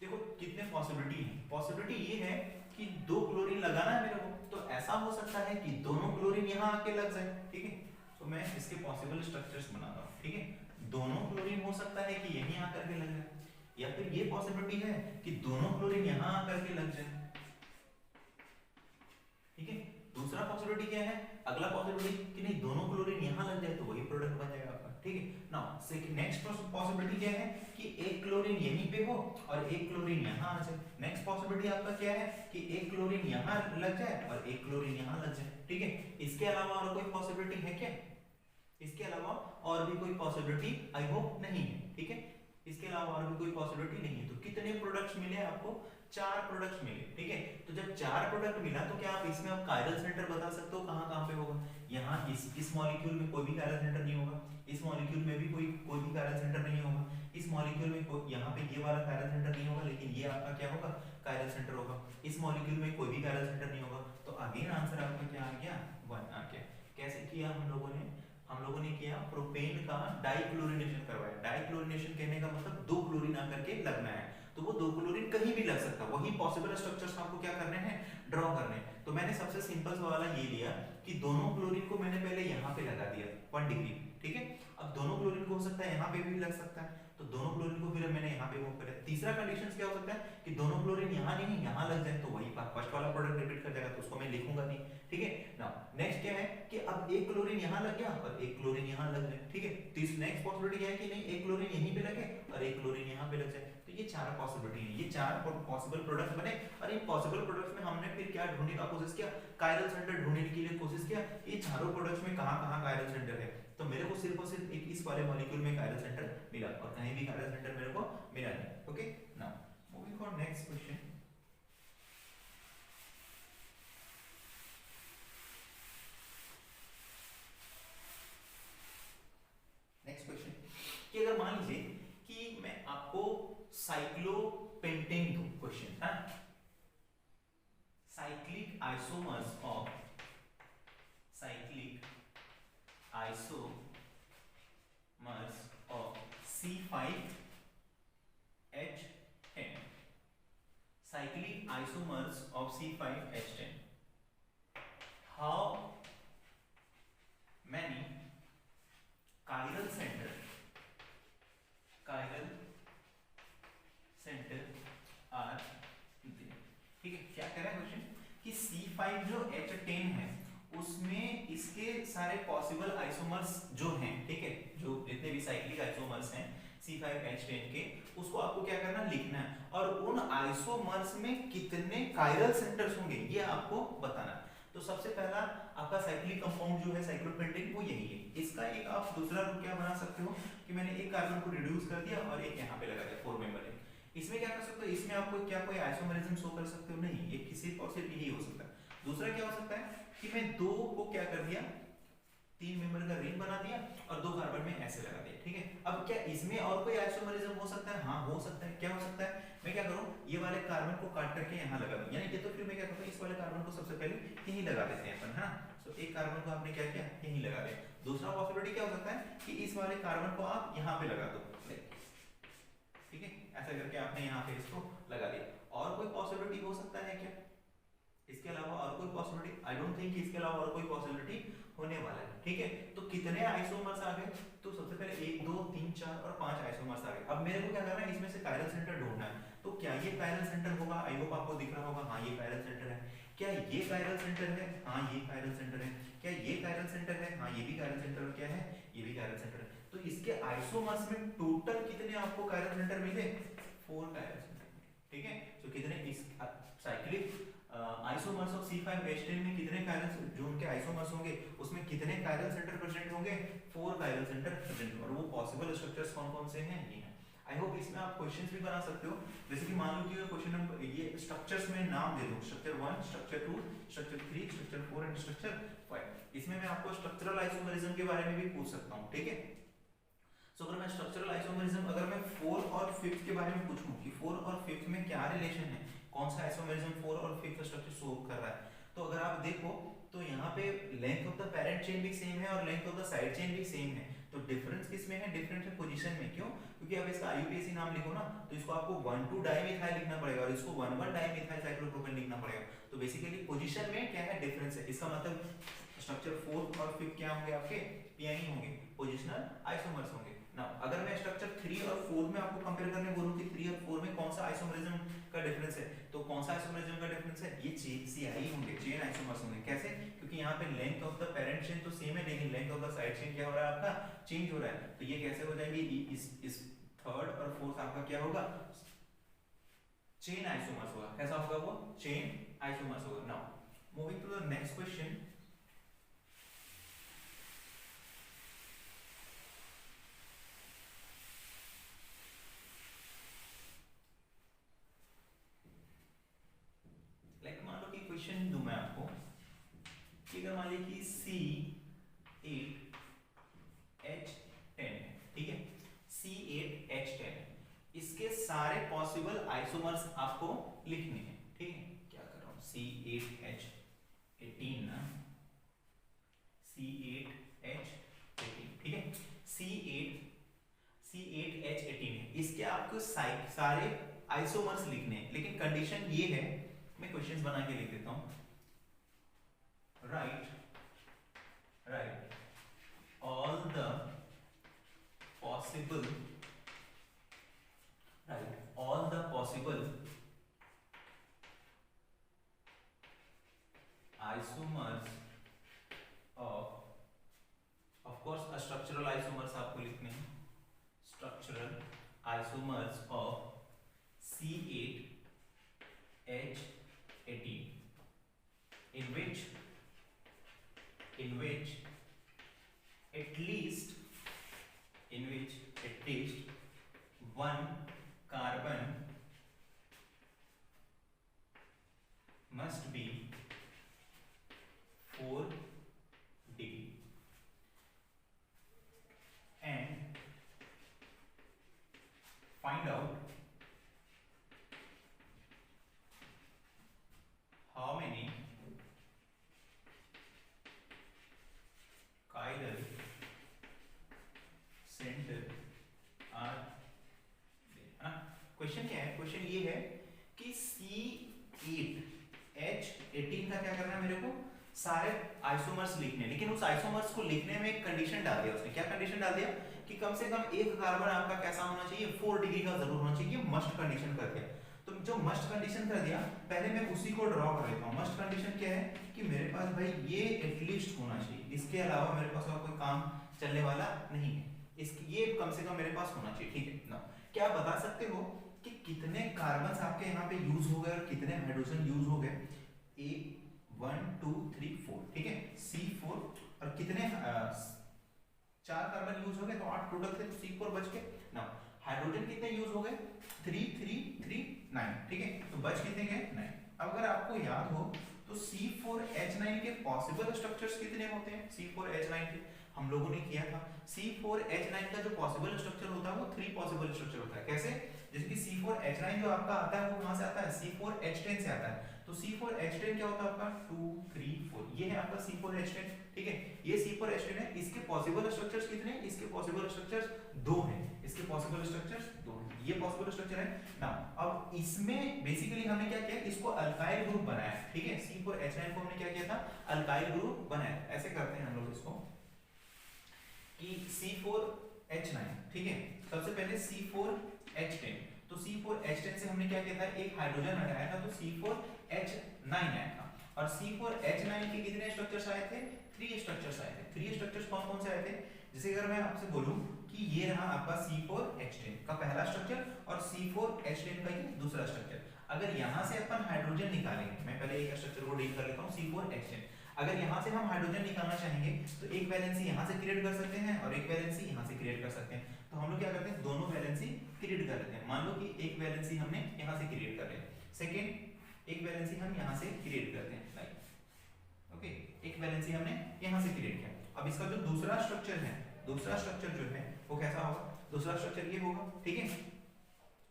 देखो कितने पॉसिबिलिटी है। पॉसिबिलिटी ये है कि 2 क्लोरीन लगाना है मेरे को, तो ऐसा हो सकता है कि दोनों क्लोरीन यहाँ आके लग जाए, ठीक है। तो मैं इसके पॉसिबल स्ट्रक्चर्स बनाता हूँ, ठीक है। दोनों क्लोरीन हो सकता है कि यहीं आकर के लग जाए, या फिर ये पॉसिबिलिटी है कि दोनों क्लोरीन यहाँ आकर के लग जाए, ठीक है। दूसरा पॉसिबिलिटी क्या है, अगला पॉसिबिलिटी कि नहीं दोनों क्लोरीन यहाँ लग जाए तो वही प्रोडक्ट बन जाएगा आपका, ठीक है। नाउ सेकंड नेक्स्ट पॉसिबिलिटी क्या है कि एक क्लोरीन यहीं पे हो और एक क्लोरीन यहाँ आ जाए। नेक्स्ट पॉसिबिलिटी आपका क्या है कि एक क्लोरीन यहाँ लग जाए और एक क्लोरीन यहाँ लग जाए, ठीक है। इसके अलावा और कोई पॉसिबिलिटी है क्या, इसके अलावा और भी कोई पॉसिबिलिटी आई होप नहीं है, ठीक है। इसके अलावा और भी कोई पॉसिबिलिटी नहीं है। तो कितने प्रोडक्ट्स मिले आपको, 4 प्रोडक्ट्स मिले, ठीक है। तो जब 4 प्रोडक्ट मिला तो क्या आप इसमें आप कायरल सेंटर बता सकते हो कहां कहां पे होगा। यहाँ इस मॉलिक्यूल में कोई भी कायरल सेंटर नहीं होगा, इस मॉलिक्यूल में भी कोई भी कायरल सेंटर नहीं होगा, इस मॉलिक्यूल में यहाँ पे ये वाला कायरल सेंटर नहीं होगा, लेकिन ये आपका क्या होगा कायरल सेंटर होगा। इस मॉलिक्यूल में कोई भी कायरल सेंटर नहीं होगा। तो अगेन आंसर आपका क्या आ गया 1 आ गया। कैसे किया हम लोगों ने किया प्रोपेन का डाइक्लोरिनेशन करवाया। डाइक्लोरिनेशन कहने का मतलब 2 क्लोरीन आकर के लगना है, तो वो 2 क्लोरीन कहीं भी लग सकता है। वही पॉसिबल स्ट्रक्चर्स आपको क्या करने हैं, ड्रॉ करने हैं। तो मैंने सबसे सिंपल वाला ये लिया कि दोनों क्लोरीन को मैंने पहले यहाँ पे लगा दिया 1 डिग्री, ठीक है। अब दोनों क्लोरीन को हो सकता है यहाँ पे भी लग सकता है, तो दोनों क्लोरीन को फिर मैंने यहाँ पे मूव कर दिया। तीसरा कंडीशन क्या हो सकता है कि दोनों क्लोरीन यहाँ नहीं यहाँ लग जाए, तो वही फर्स्ट वाला प्रोडक्ट रिपीट कर जाएगा, तो उसको मैं लिखूंगा नहीं, ठीक है। नाउ नेक्स्ट क्या है कि अब एक क्लोरीन यहाँ लग गया और एक क्लोरीन यहाँ लग जाए, ठीक है। तो इस नेक्स्ट पॉसिबिलिटी क्या है कि नहीं एक क्लोरीन यहीं पे लगे और एक क्लोरीन यहाँ पे लग जाए। तो ये 4 पॉसिबिलिटी है, ये 4 पॉसिबल प्रोडक्ट्स बने। और इन पॉसिबल प्रोडक्ट्स में हमने फिर क्या ढूंढने का कोशिश किया, कायरल सेंटर ढूंढने के लिए कोशिश किया। ये चारों प्रोडक्ट्स में कहां-कहां कायरल सेंटर है, तो मेरे को सिर्फ और सिर्फ एक इस वाले मॉलिक्यूल में कायरल सेंटर मिला और कहीं भी कायरल सेंटर मेरे को मिला नहीं। Okay, now moving for next question. Next question कि अगर मान लीजिए कि मैं आपको साइक्लोपेंटेन दूं, क्वेश्चन है cyclic isomers of C5H10, cyclic isomers of C5H10. How many C5 जो H10 है उसमें इसके सारे पॉसिबल आइसोमर्स जो हैं, ठीक है, जो जितने भी साइक्लिक आइसोमर्स हैं C5H10 के, उसको आपको क्या करना है, लिखना है, और उन आइसोमर्स में कितने कायरल सेंटर्स होंगे ये आपको बताना है। तो सबसे पहला आपका साइक्लिक कंपाउंड जो है साइक्लोपेंटेन वो यही है। इसका एक आप दूसरा रूप क्या बना सकते हो कि मैंने एक कार्बन को रिड्यूस कर दिया और एक यहाँ पे लगा दिया 4 मेंबर है। इसमें क्या कर सकते हो, इसमें आपको क्या कोई आइसोमरिज्म शो कर सकते हो, नहीं, ये किसी सिर्फ यही हो सकता है। दूसरा क्या हो सकता है कि मैं दो को क्या कर दिया, 3 मेंबर का रिंग बना दिया और 2 कार्बन में ऐसे लगा दिया, ठीक है। अब क्या इसमें और कोई आइसोमरिज्म हो सकता है, हाँ हो सकता है। क्या हो सकता है, मैं क्या करूं, ये वाले कार्बन को काट करके यहाँ लगा दूं, यानी कि तो फिर मैं क्या करता हूं, इस वाले कार्बन को सबसे पहले यहीं लगा देते हैं अपन, है ना। तो एक कार्बन को आपने क्या किया, यहीं लगा दिया। दूसरा पॉसिबिलिटी क्या हो सकता है कि इस वाले कार्बन को आप यहाँ पे लगा दो, ठीक है, ऐसा करके आपने यहाँ पे इसको लगा दिया। और कोई पॉसिबिलिटी हो सकता है क्या इसके अलावा, और कोई पॉसिबिलिटी, आई डोंट थिंक इसके अलावा और कोई पॉसिबिलिटी होने वाला है, ठीक है। तो कितने आइसोमर्स आ गए, तो सबसे पहले 1 2 3 4 और 5 आइसोमर्स आ गए। अब मेरे को क्या करना है, इसमें से कायरल सेंटर ढूंढना है। तो क्या ये कायरल सेंटर होगा, आई होप आपको दिख रहा होगा, हाँ ये कायरल सेंटर है। क्या ये कायरल सेंटर है, हाँ ये कायरल सेंटर है। क्या ये कायरल सेंटर है, हाँ ये भी कायरल सेंटर, और क्या है, ये भी कायरल सेंटर है। तो इसके आइसोमर्स में टोटल कितने आपको कायरल सेंटर मिले, 4 कायरल सेंटर, ठीक है। तो कितने इस साइक्लिक आइसोमर्स ऑफ C5H10 में कितने कायरल, जो उनके आइसोमर्स होंगे उसमें कितने कायरल सेंटर प्रेजेंट होंगे, 4 कायरल सेंटर प्रेजेंट। और वो पॉसिबल स्ट्रक्चर्स कौन-कौन से हैं, ये हैं। आई होप इसमें आप क्वेश्चंस भी बना सकते हो। जैसे कि मान लो कि क्वेश्चन नंबर, ये स्ट्रक्चर्स में नाम दे दूं, structure 1, structure 2, structure 3, structure 4 and structure 5। इसमें मैं आपको स्ट्रक्चरल आइसोमरिज्म के बारे में भी पूछ सकता हूं, ठीक है। सो अगर मैं स्ट्रक्चरल आइसोमरिज्म, अगर मैं 4 और 5 के बारे में पूछूं कि 4 और 5 में क्या रिलेशन है, कौन सा आइसोमरिज्म 4 और 5 स्ट्रक्चर शो कर रहा है, तो अगर आप देखो तो यहाँ पे length of the parent chain भी सेम है और length of the side chain भी सेम है। तो डिफरेंस किस में है, डिफरेंस है पोजीशन में। क्यों, क्योंकि अब इसका IUPAC नाम लिखो ना, तो इसको आपको 1,2 डाइमिथाइल लिखना पड़ेगा और इसको 1,1 डाइमिथाइल साइक्लोप्रोपेन लिखना पड़ेगा। तो बेसिकली पोजीशन में क्या है, डिफरेंस है। इसका मतलब स्ट्रक्चर 4 और 5 क्या होंगे, आपके PI होंगे, पोजिशनल आइसोमर्स होंगे ना। अगर मैं स्ट्रक्चर 3 और 4 में आपको कंपेयर करने बोलूं कि 3 और 4 में कौन सा आइसोमरिज्म का डिफरेंस है, तो कौन सा आइसोमरिज्म का डिफरेंस है, ये CI होंगे, चेन आइसोमर्स होंगे। कैसे, क्योंकि यहाँ पे length of the parent chain तो सेम है, लेकिन length of the side chain क्या हो रहा है, आपका चेंज हो रहा है। तो ये कैसे हो जाएगी, इस थर्ड और फोर्थ आपका क्या होगा, चेन आइसोमर्स होगा। कैसा होगा वो, चेन आइसोमर्स होगा। Now moving to the next question. Question दूं मैं आपको कि अगर मान लीजिए कि C8H10 है, ठीक है, C8H10 इसके सारे पॉसिबल आइसोमर्स आपको लिखने हैं, ठीक है। क्या कर रहा हूं, C8H18 ना, C8H18, ठीक है, C8H18 है, इसके आपको सारे आइसोमर्स लिखने हैं। लेकिन कंडीशन ये है, मैं क्वेश्चंस बना के लिख देता हूं। Right all the possible isomers of course structural isomers आपको लिखने हैं, structural isomers of C8H18 in which at least one carbon must be 4D and find out how many chiral center are there। Question क्या है, question ये है कि C8H18 का क्या करना है, मेरे को सारे आइसोमर्स लिखने हैं। लेकिन उस आइसोमर्स को लिखने में एक कंडीशन डाल दिया उसने। क्या कंडीशन डाल दिया कि कम से कम एक कार्बन आपका कैसा होना चाहिए, 4 डिग्री का जरूर होना चाहिए, मस्ट कंडीशन कर दिया। तो जो मस्ट कंडीशन कर दिया, पहले मैं उसी को ड्रॉ कर लेता हूँ। मस्ट कंडीशन क्या है कि मेरे पास भाई ये एटलीस्ट होना चाहिए, इसके अलावा मेरे पास और कोई काम चलने वाला नहीं है, इसकी ये कम से कम मेरे पास होना चाहिए, ठीक है ना। क्या आप बता सकते हो कि कितने कार्बन आपके यहाँ पे यूज हो गए और कितने हाइड्रोजन यूज हो गए? ए 1 2 3 4, ठीक है, C4 और कितने 4 कार्बन यूज हो गए, तो 8 टोटल थे, तो C4 बच के ना। हाइड्रोजन कितने यूज हो गए? 3 3 3 9, ठीक है, तो बच कितने गए? 9। अब अगर आपको याद हो तो C4H9 के पॉसिबल स्ट्रक्चर्स कितने होते हैं? C4H9 के हम लोगों ने किया था, C4H9 का जो पॉसिबल स्ट्रक्चर होता है वो 3 पॉसिबल स्ट्रक्चर होता है। कैसे? जैसे कि C4H9 जो आपका आता है वो कहां से आता है? C4H10 से आता है। तो C4H10 क्या होता है आपका? 2 3 4, ये है आपका C4H10, ठीक है, ये C4H10 है। इसके पॉसिबल स्ट्रक्चर्स कितने हैं? इसके पॉसिबल स्ट्रक्चर्स 2 हैं, इसके पॉसिबल स्ट्रक्चर्स 2 हैं, ये पॉसिबल स्ट्रक्चर है ना। अब इसमें बेसिकली हमने क्या किया, इसको अल्काइल ग्रुप बनाया, ठीक है, C4H9 को हमने क्या किया था? अल्काइल ग्रुप बनाया। ऐसे करते हैं हम लोग इसको कि C4H9, ठीक है, सबसे पहले C4H10, तो C4H10 से हमने क्या किया था? एक हाइड्रोजन हटाया था, तो C4H9 आया था। और C4H9 के कितने स्ट्रक्चर्स आए थे? 3 स्ट्रक्चर्स आए थे। 3 स्ट्रक्चर्स कौन कौन से आए थे? जैसे अगर मैं आपसे बोलूं कि ये रहा आपका C4H10 का पहला स्ट्रक्चर और C4H10 का ये दूसरा स्ट्रक्चर। अगर यहां से अपन हाइड्रोजन निकालेंगे, मैं पहले एक स्ट्रक्चर को डील कर लेता हूं, C4H10, अगर यहां से हम हाइड्रोजन निकालना चाहेंगे तो एक वैलेंसी यहां से क्रिएट कर सकते हैं और एक वैलेंसी यहां से क्रिएट कर सकते हैं। तो हम लोग क्या करते हैं? दोनों वैलेंसी क्रिएट कर लेते हैं। मान लो कि एक वैलेंसी हमने यहां से क्रिएट कर लिया, सेकंड एक वैलेंसी हम यहां से क्रिएट करते हैं, लाइक ओके, एक वैलेंसी हमने यहां से क्रिएट किया। अब इसका जो दूसरा स्ट्रक्चर है, दूसरा स्ट्रक्चर जो है वो कैसा होगा? दूसरा स्ट्रक्चर ये होगा, ठीक है,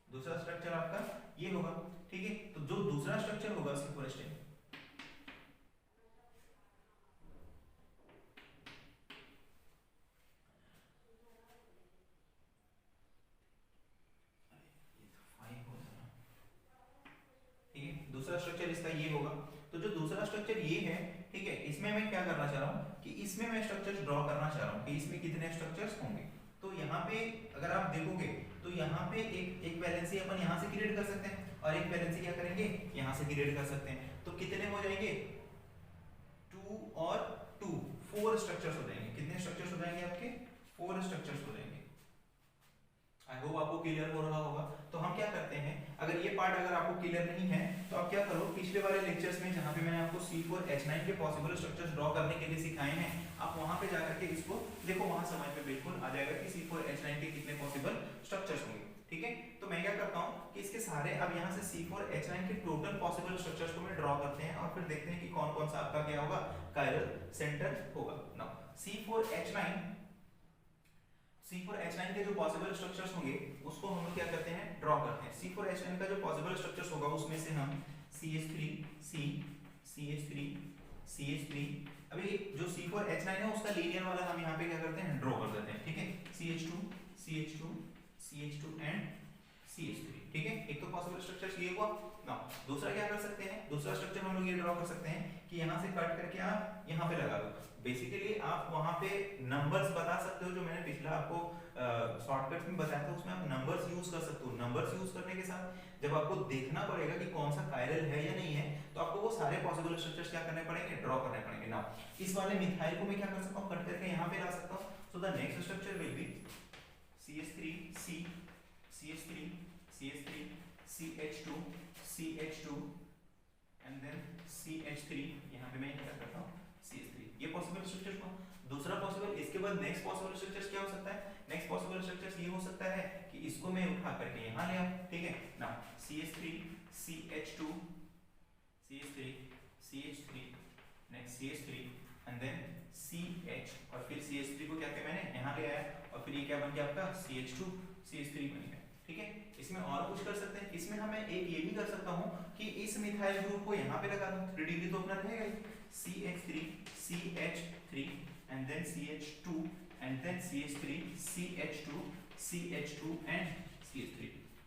दूसरा स्ट्रक्चर आपका ये होगा, ठीक है। तो जो दूसरा स्ट्रक्चर होगा C4H10, दूसरा स्ट्रक्चर इसका ये होगा। तो जो दूसरा स्ट्रक्चर ये है, ठीक है, इसमें मैं क्या करना चाह रहा हूं कि इसमें मैं स्ट्रक्चर्स ड्रॉ करना चाह रहा हूं कि इसमें कितने स्ट्रक्चर्स होंगे। तो यहाँ पे अगर आप देखोगे तो यहाँ पे एक वैलेंसी अपन यहाँ से क्रिएट कर सकते हैं और एक वैलेंसी क्या करेंगे? यहाँ से क्रिएट कर सकते हैं। तो कितने हो जाएंगे? 2 और 2, 4 स्ट्रक्चर्स हो जाएंगे। कितने स्ट्रक्चर्स हो जाएंगे आपके? 4 स्ट्रक्चर्स हो जाएंगे। आई होप आपको क्लियर हो रहा होगा। तो हम क्या करते हैं, अगर ये पार्ट अगर आपको क्लियर नहीं है तो आप क्या करो, पिछले वाले लेक्चर्स में जहां पे मैंने आपको C4H9 के पॉसिबल स्ट्रक्चर्स ड्रॉ करने के लिए सिखाए हैं, आप वहां पे जाकर के इसको देखो, वहां समझ में बिल्कुल आ जाएगा कि C4H9 के कितने पॉसिबल स्ट्रक्चर्स होंगे, ठीक है। तो मैं क्या करता हूं कि इसके सारे अब यहां से C4H9 के टोटल पॉसिबल स्ट्रक्चर्स को मैं ड्रॉ करते हैं और फिर देखते हैं कि कौन कौन सा आपका क्या होगा, कायरल सेंटर होगा। नाउ C4H9 के जो पॉसिबल स्ट्रक्चर्स होंगे उसको हम लोग क्या करते हैं? ड्रॉ करते हैं। C4H9 का जो पॉसिबल स्ट्रक्चर्स होगा उसमें से हम CH3 C CH3 CH3, अभी जो C4H9 है उसका लीनियर वाला हम यहाँ पे क्या करते हैं? ड्रॉ कर देते हैं, ठीक है, CH2 CH2 CH2 and CH3, ठीक है। एक तो पॉसिबल स्ट्रक्चर्स ये हुआ ना। दूसरा क्या कर सकते हैं? दूसरा स्ट्रक्चर हम लोग ये ड्रॉ कर सकते हैं कि यहाँ से कट करके आप यहाँ पे लगा दो। बेसिकली आप वहां पे नंबर्स बता सकते हो, जो मैंने पिछला आपको शॉर्टकट में बताया था उसमें आप नंबर्स यूज कर सकते हो। नंबर्स यूज करने के साथ जब आपको देखना पड़ेगा कि कौन सा कायरल है या नहीं है, तो आपको वो सारे पॉसिबल स्ट्रक्चर्स क्या करने पड़ेंगे? ड्रॉ करने पड़ेंगे ना। इस वाले मिथाइल को मैं क्या कर सकता हूं? कट करके यहाँ पे ला सकता हूं। So the next structure will be CH3 C CH3 CH3 CH2 CH2 and then CH3, यहाँ पे मैं क्या करता हूँ? CH3, ये पॉसिबल स्ट्रक्चर को। दूसरा पॉसिबल, इसके बाद नेक्स्ट पॉसिबल स्ट्रक्चर क्या हो सकता है? नेक्स्ट पॉसिबल स्ट्रक्चर ये हो सकता है कि इसको मैं उठा करके यहाँ ले आऊं, ठीक है ना। CH3 CH2 CH3 CH3 next CH3 and then CH, और फिर CH3 को क्या किया मैंने? यहाँ ले आया और फिर ये क्या बन गया आपका? CH2 CH3 बन गया, ठीक है। इसमें और कुछ कर सकते हैं, इसमें हमें एक ये भी कर सकता हूँ कि इस मिथाइल ग्रुप को यहाँ पे लगा दूं, 3 डिग्री तो अपना रहेगा ही। CH3 CH3 and then CH2 and then CH3 CH2 CH2 and CH3।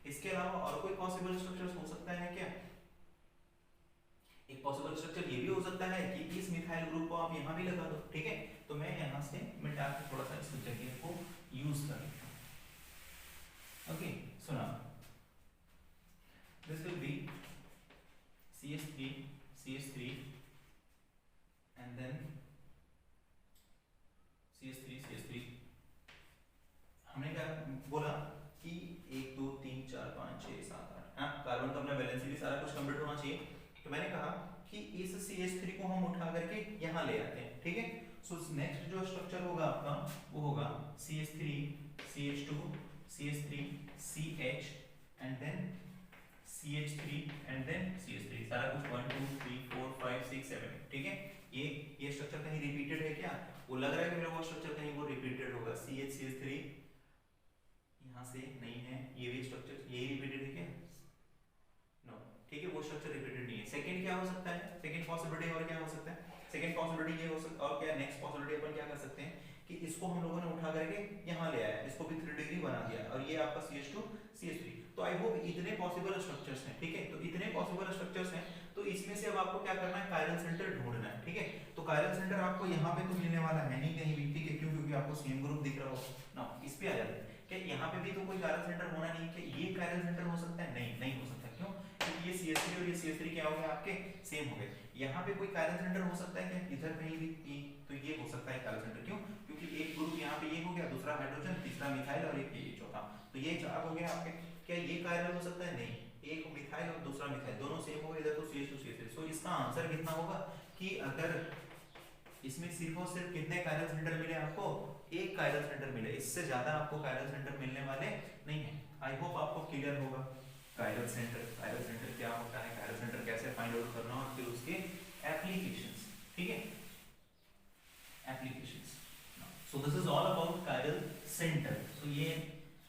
इसके अलावा और कोई पॉसिबल स्ट्रक्चर्स हो सकता है क्या? एक पॉसिबल स्ट्रक्चर ये भी हो सकता है कि इस मिथाइल ग्रुप को आप यहाँ भी लगा दो, ठीक है। तो मैं यहाँ से मिटा के थोड़ा सा इस जगह को यूज कर लेता हूँ। ओके, सुना, दिस विल बी CH3 को हम उठा करके यहाँ ले आते हैं, ठीक है। सो नेक्स्ट जो स्ट्रक्चर होगा आपका वो होगा CH3 CH2 CH3 CH and then CH3 and then CH3, सारा कुछ 1 2 3 4 5 6 7, ठीक है। ये स्ट्रक्चर कहीं रिपीटेड है क्या? वो लग रहा है कि मेरा वो स्ट्रक्चर कहीं वो रिपीटेड होगा। CH3 यहाँ से नहीं है, ये भी स्ट्रक्चर यही रिपीटेड है क्या? नो, ठीक है, वो स्ट्रक्चर रिपीटेड नहीं है। सेकंड क्या हो सकता है? सेकंड पॉसिबिलिटी और क्या हो सकता है? सेकंड पॉसिबिलिटी ये हो सकता है, और क्या नेक्स्ट पॉसिबिलिटी अपन क्या कर सकते हैं कि इसको हम लोगों ने उठा करके यहाँ ले आया, इसको भी 3 डिग्री बना दिया, और ये आपका CH2 CH3। तो आई होप इतने पॉसिबल स्ट्रक्चर्स हैं, ठीक है। तो इतने पॉसिबल स्ट्रक्चर्स हैं, तो इसमें से अब आपको क्या करना है, कायरल सेंटर ढूंढना है, ठीक है। तो कायरल सेंटर आपको यहाँ पे तो मिलने वाला है नहीं कहीं भी, ठीक है, क्यों? क्योंकि आपको सेम ग्रुप दिख रहा हो ना। इस पे आ जाते हैं, क्या यहाँ पे भी तो कोई कायरल सेंटर होना नहीं, क्या ये कायरल सेंटर हो सकता है? नहीं, नहीं हो सकता। क्यों? क्योंकि ये CH3 और ये CH3 क्या हो गए आपके सेम हो गए। यहाँ पे कोई कायरल सेंटर हो सकता है क्या? इधर कहीं भी तो ये हो सकता है कायरल सेंटर। क्यों? क्योंकि एक ग्रुप यहाँ पे ये हो गया, दूसरा हाइड्रोजन, तीसरा मिथाइल और एक ये चौथा, तो ये 4 हो गया आपके। क्या ये कायरल हो सकता है? नहीं, एक मिथाइल और दूसरा मिथाइल दोनों सेम हो गए, इधर तो CH2 CH3। सो इसका आंसर कितना होगा कि अगर इसमें सिर्फ और सिर्फ कितने कायरल सेंटर मिले आपको? एक कायरल सेंटर मिले, इससे ज्यादा आपको कायरल सेंटर मिलने वाले नहीं है। आई होप आपको क्लियर होगा कायरल सेंटर क्या होता है, कायरल सेंटर कैसे फाइंड आउट करना, और फिर उसके एप्लीकेशंस, ठीक है, applications. So this is all about chiral centre. तो ये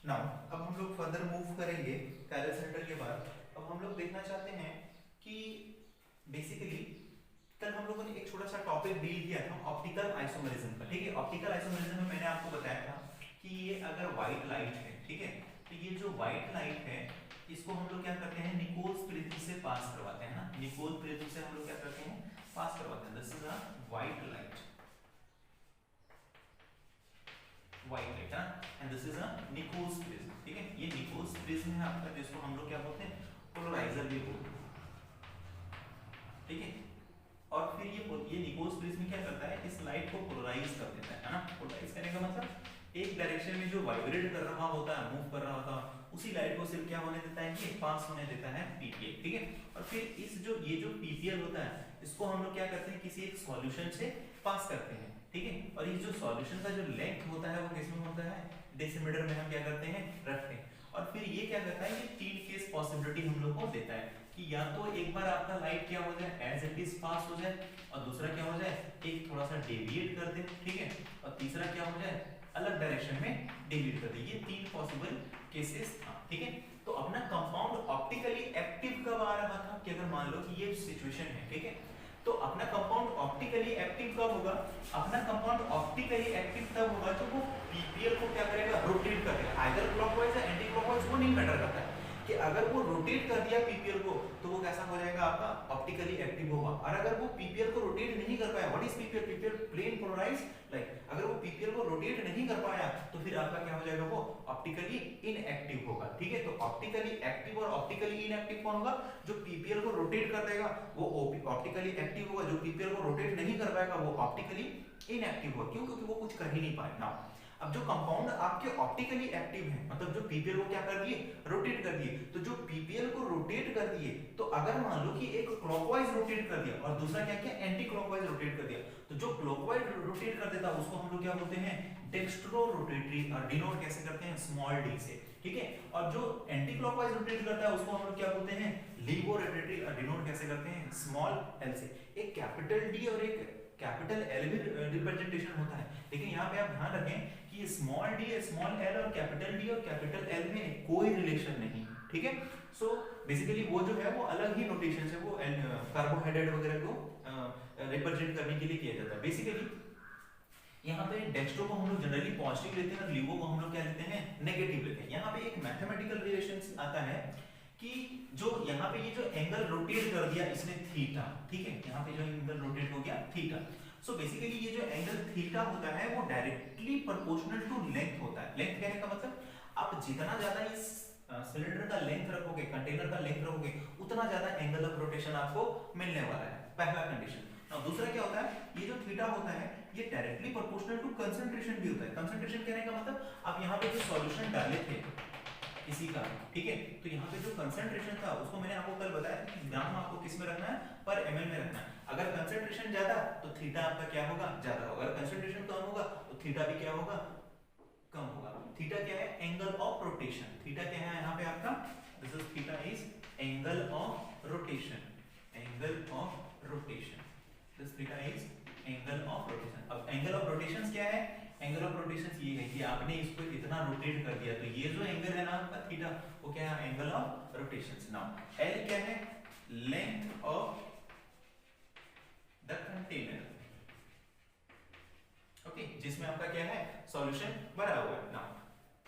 नाउ अब हम लोग फर्दर मूव करेंगे कायरल सेंटर के बाद। अब हम लोग देखना चाहते हैं कि बेसिकली कल हम लोगों ने एक छोटा सा टॉपिक डील किया था ऑप्टिकल आइसोमेरिज्म का, ठीक है। ऑप्टिकल आइसोमेरिज्म में मैंने आपको बताया था कि ये अगर व्हाइट लाइट है, ठीक है, तो ये जो व्हाइट लाइट है इसको हम लोग क्या करते हैं, निकोल्स प्रिज्म से पास करवाते हैं ना। निकोल्स प्रिज्म से हम लोग क्या करते हैं, पास करवाते हैं। This is a white light, and this is a Nichols prism, ठीक है। ये निकोल्स प्रिज्म है आपका, जिसको हम लोग क्या बोलते हैं, पोलराइजर भी बोलते हैं, ठीक है। और फिर ये निकोल्स प्रिज्म क्या करता है, इस लाइट को पोलराइज कर देता है ना। पोलराइज करने का मतलब एक डायरेक्शन में जो वाइब्रेट कर रहा होता है, मूव कर रहा होता है, उसी लाइट को सिर्फ क्या होने देता है, कि पास होने देता है PPL, ठीक है। और फिर इस जो ये जो PPL होता है, इसको हम लोग क्या करते हैं, किसी एक सॉल्यूशन से पास करते हैं, ठीक है। और ये जो सॉल्यूशन का जो लेंथ होता है वो किसमें होता है, डेसीमीटर में हम क्या करते हैं, रखते हैं। और फिर ये क्या करता है, ये 3 केस पॉसिबिलिटी हम लोग को देता है कि या तो एक बार आपका लाइट क्या हो जाए, एज इट इज पास हो जाए, और दूसरा क्या हो जाए, एक थोड़ा सा डेविएट कर दे, ठीक है, और तीसरा क्या हो जाए, अलग डायरेक्शन में डेविएट कर दे। ये 3 पॉसिबल केसेस था, ठीक है। तो अपना कंपाउंड ऑप्टिकली एक्टिव कब आ रहा था, कि अगर मान लो कि ये सिचुएशन है, ठीक है, तो अपना कंपाउंड ऑप्टिकली एक्टिव कब होगा, अपना कंपाउंड ऑप्टिकली एक्टिव तब होगा जब वो PPL को क्या करेगा, रोटेट करेगा, आइदर क्लॉकवाइज या एंटी क्लॉकवाइज, वो नहीं मैटर करता है कि अगर वो रोटेट कर दिया PPL को, तो वो कैसा हो जाएगा, आपका ऑप्टिकली एक्टिव होगा। और अगर वो PPL को रोटेट नहीं कर पाया, what is PPL, PPL plane polarised light, अगर वो PPL को रोटेट नहीं कर पाया, तो फिर आपका क्या हो जाएगा, वो ऑप्टिकली इनएक्टिव होगा, ठीक है। तो ऑप्टिकली एक्टिव और ऑप्टिकली इनएक्टिव कौन होगा, जो PPL को रोटेट कर देगा वो ऑप्टिकली एक्टिव होगा, जो PPL को रोटेट नहीं कर पाएगा वो ऑप्टिकली इनएक्टिव होगा। क्यों? क्योंकि वो कुछ कर ही नहीं पाएगा। अब जो कंपाउंड आपके ऑप्टिकली एक्टिव है, मतलब जो PPL को क्या कर दिए, रोटेट कर दिए, तो जो PPL को रोटेट कर दिए, तो अगर मान लो कि एक क्लॉकवाइज रोटेट कर दिया और दूसरा क्या किया, एंटी क्लॉकवाइज रोटेट कर दिया, तो जो क्लॉकवाइज रोटेट कर देता है उसको हम लोग क्या बोलते हैं, डेक्स्ट्रो रोटेटरी, और डिनोट कैसे करते हैं, स्मॉल d से, ठीक है। और जो एंटी क्लॉकवाइज रोटेट करता है उसको हम लोग क्या बोलते हैं, लीवो रोटेटरी, और डिनोट कैसे करते हैं, स्मॉल l से। एक कैपिटल D और एक कैपिटल L भी रिप्रेजेंटेशन होता है, लेकिन यहाँ पे आप ध्यान रखें कि स्मॉल d, स्मॉल l और कैपिटल D और कैपिटल L में कोई रिलेशन नहीं, ठीक है। सो बेसिकली वो जो है वो अलग ही नोटेशन है, वो कार्बोहाइड्रेट वगैरह को रिप्रेजेंट करने के लिए किया जाता है। बेसिकली यहाँ पे डेक्स्ट्रो को हम लोग जनरली पॉजिटिव लेते हैं और लीवो को हम लोग क्या लेते हैं, नेगेटिव लेते हैं। यहाँ पे एक मैथमेटिकल रिलेशन आता है कि जो यहाँ पे ये जो एंगल रोटेट कर दिया इसने थीटा, ठीक है, यहाँ पे जो एंगल रोटेट हो गया थीटा। सो बेसिकली ये जो एंगल थीटा होता है वो डायरेक्टली प्रोपोर्शनल टू लेंथ होता है। लेंथ कहने का मतलब आप जितना ज्यादा इस सिलेंडर का लेंथ रखोगे, कंटेनर का लेंथ रखोगे, उतना ज्यादा एंगल ऑफ रोटेशन आपको मिलने वाला है, पहला कंडीशन। अब दूसरा क्या होता है, ये जो थीटा होता है ये डायरेक्टली प्रोपोर्शनल टू कंसंट्रेशन भी होता है। कंसंट्रेशन कहने का मतलब आप यहाँ पे जो सॉल्यूशन डाले थे किसी का, ठीक है, तो यहाँ पे जो कंसंट्रेशन था उसको मैंने आपको कल बताया कि ग्राम आपको किस में रखना है, पर ml में रखना है। अगर कंसंट्रेशन ज्यादा तो थीटा आपका क्या होगा, ज्यादा होगा। अगर कंसंट्रेशन कम होगा तो थीटा भी क्या होगा, कम होगा। थीटा क्या है, एंगल ऑफ रोटेशन। थीटा क्या है यहाँ पे आपका, this is theta is angle of rotation, angle of rotation, this theta is angle of rotation. अब एंगल ऑफ रोटेशन क्या है, एंगल ऑफ रोटेशन ये है कि आपने इसको इतना रोटेट कर दिया तो ये जो एंगल है ना आपका थीटा, वो क्या है, angle of rotation. Now L क्या है, length of the container, okay, जिसमें आपका क्या है, सॉल्यूशन भरा हुआ है। नाउ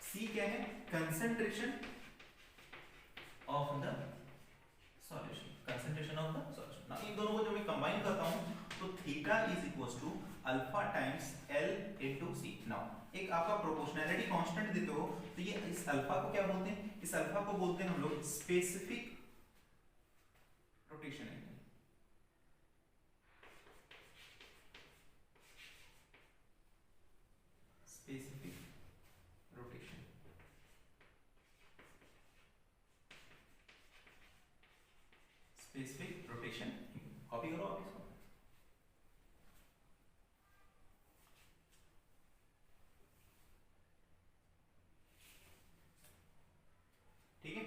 सी क्या है, concentration of the solution, concentration of the solution. Now इन दोनों को जब मैं कंबाइन करता हूं तो theta is equals to alpha times L into C. Now एक आपका प्रोपोर्शनैलिटी कांस्टेंट देते हो तो ये इस अल्फा को क्या बोलते हैं, इस अल्फा को बोलते हैं हम लोग specific rotation angle, specific rotation, specific rotation. Copy करो आप इसको। ठीक है,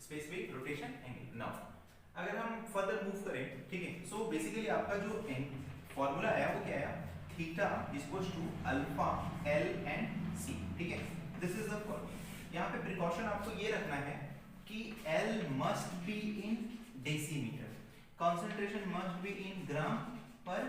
स्पेसिफिक रोटेशन एंगल। नाउ अगर हम फर्दर मूव करें, ठीक है, सो बेसिकली आपका जो फॉर्मूला आया वो क्या आया, theta equals to alpha l and c. ठीक है, दिस इज द फॉर्मूला। यहाँ पे प्रिकॉशन आपको ये रखना है कि l must be in decimetre, concentration must be in gram per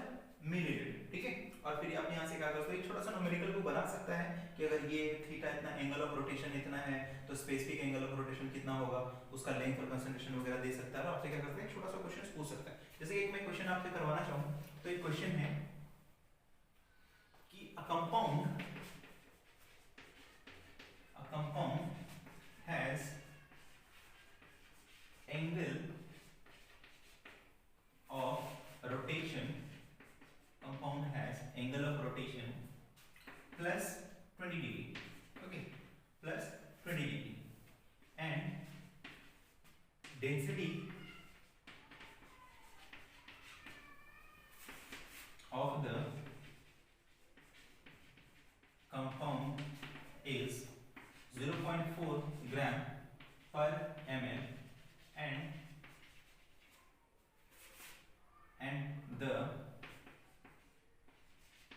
millilitre. ठीक है, और फिर आप यहाँ से क्या करते हो, एक छोटा सा न्यूमेरिकल को बना सकता है कि अगर ये थीटा इतना, एंगल ऑफ रोटेशन इतना है तो स्पेसिफिक एंगल ऑफ रोटेशन कितना होगा, उसका लेंथ और कंसंट्रेशन वगैरह दे सकता है। और आपसे क्या करते हैं, छोटा सा क्वेश्चन पूछ सकता है। जैसे एक मैं क्वेश्चन आपसे करवाना चाहूँ तो एक क्वेश्चन है कि अ compound has angle of rotation, compound has angle of rotation plus 20 degree, okay, plus 20 degree, and density of the compound is 0.4 gram per ml, and the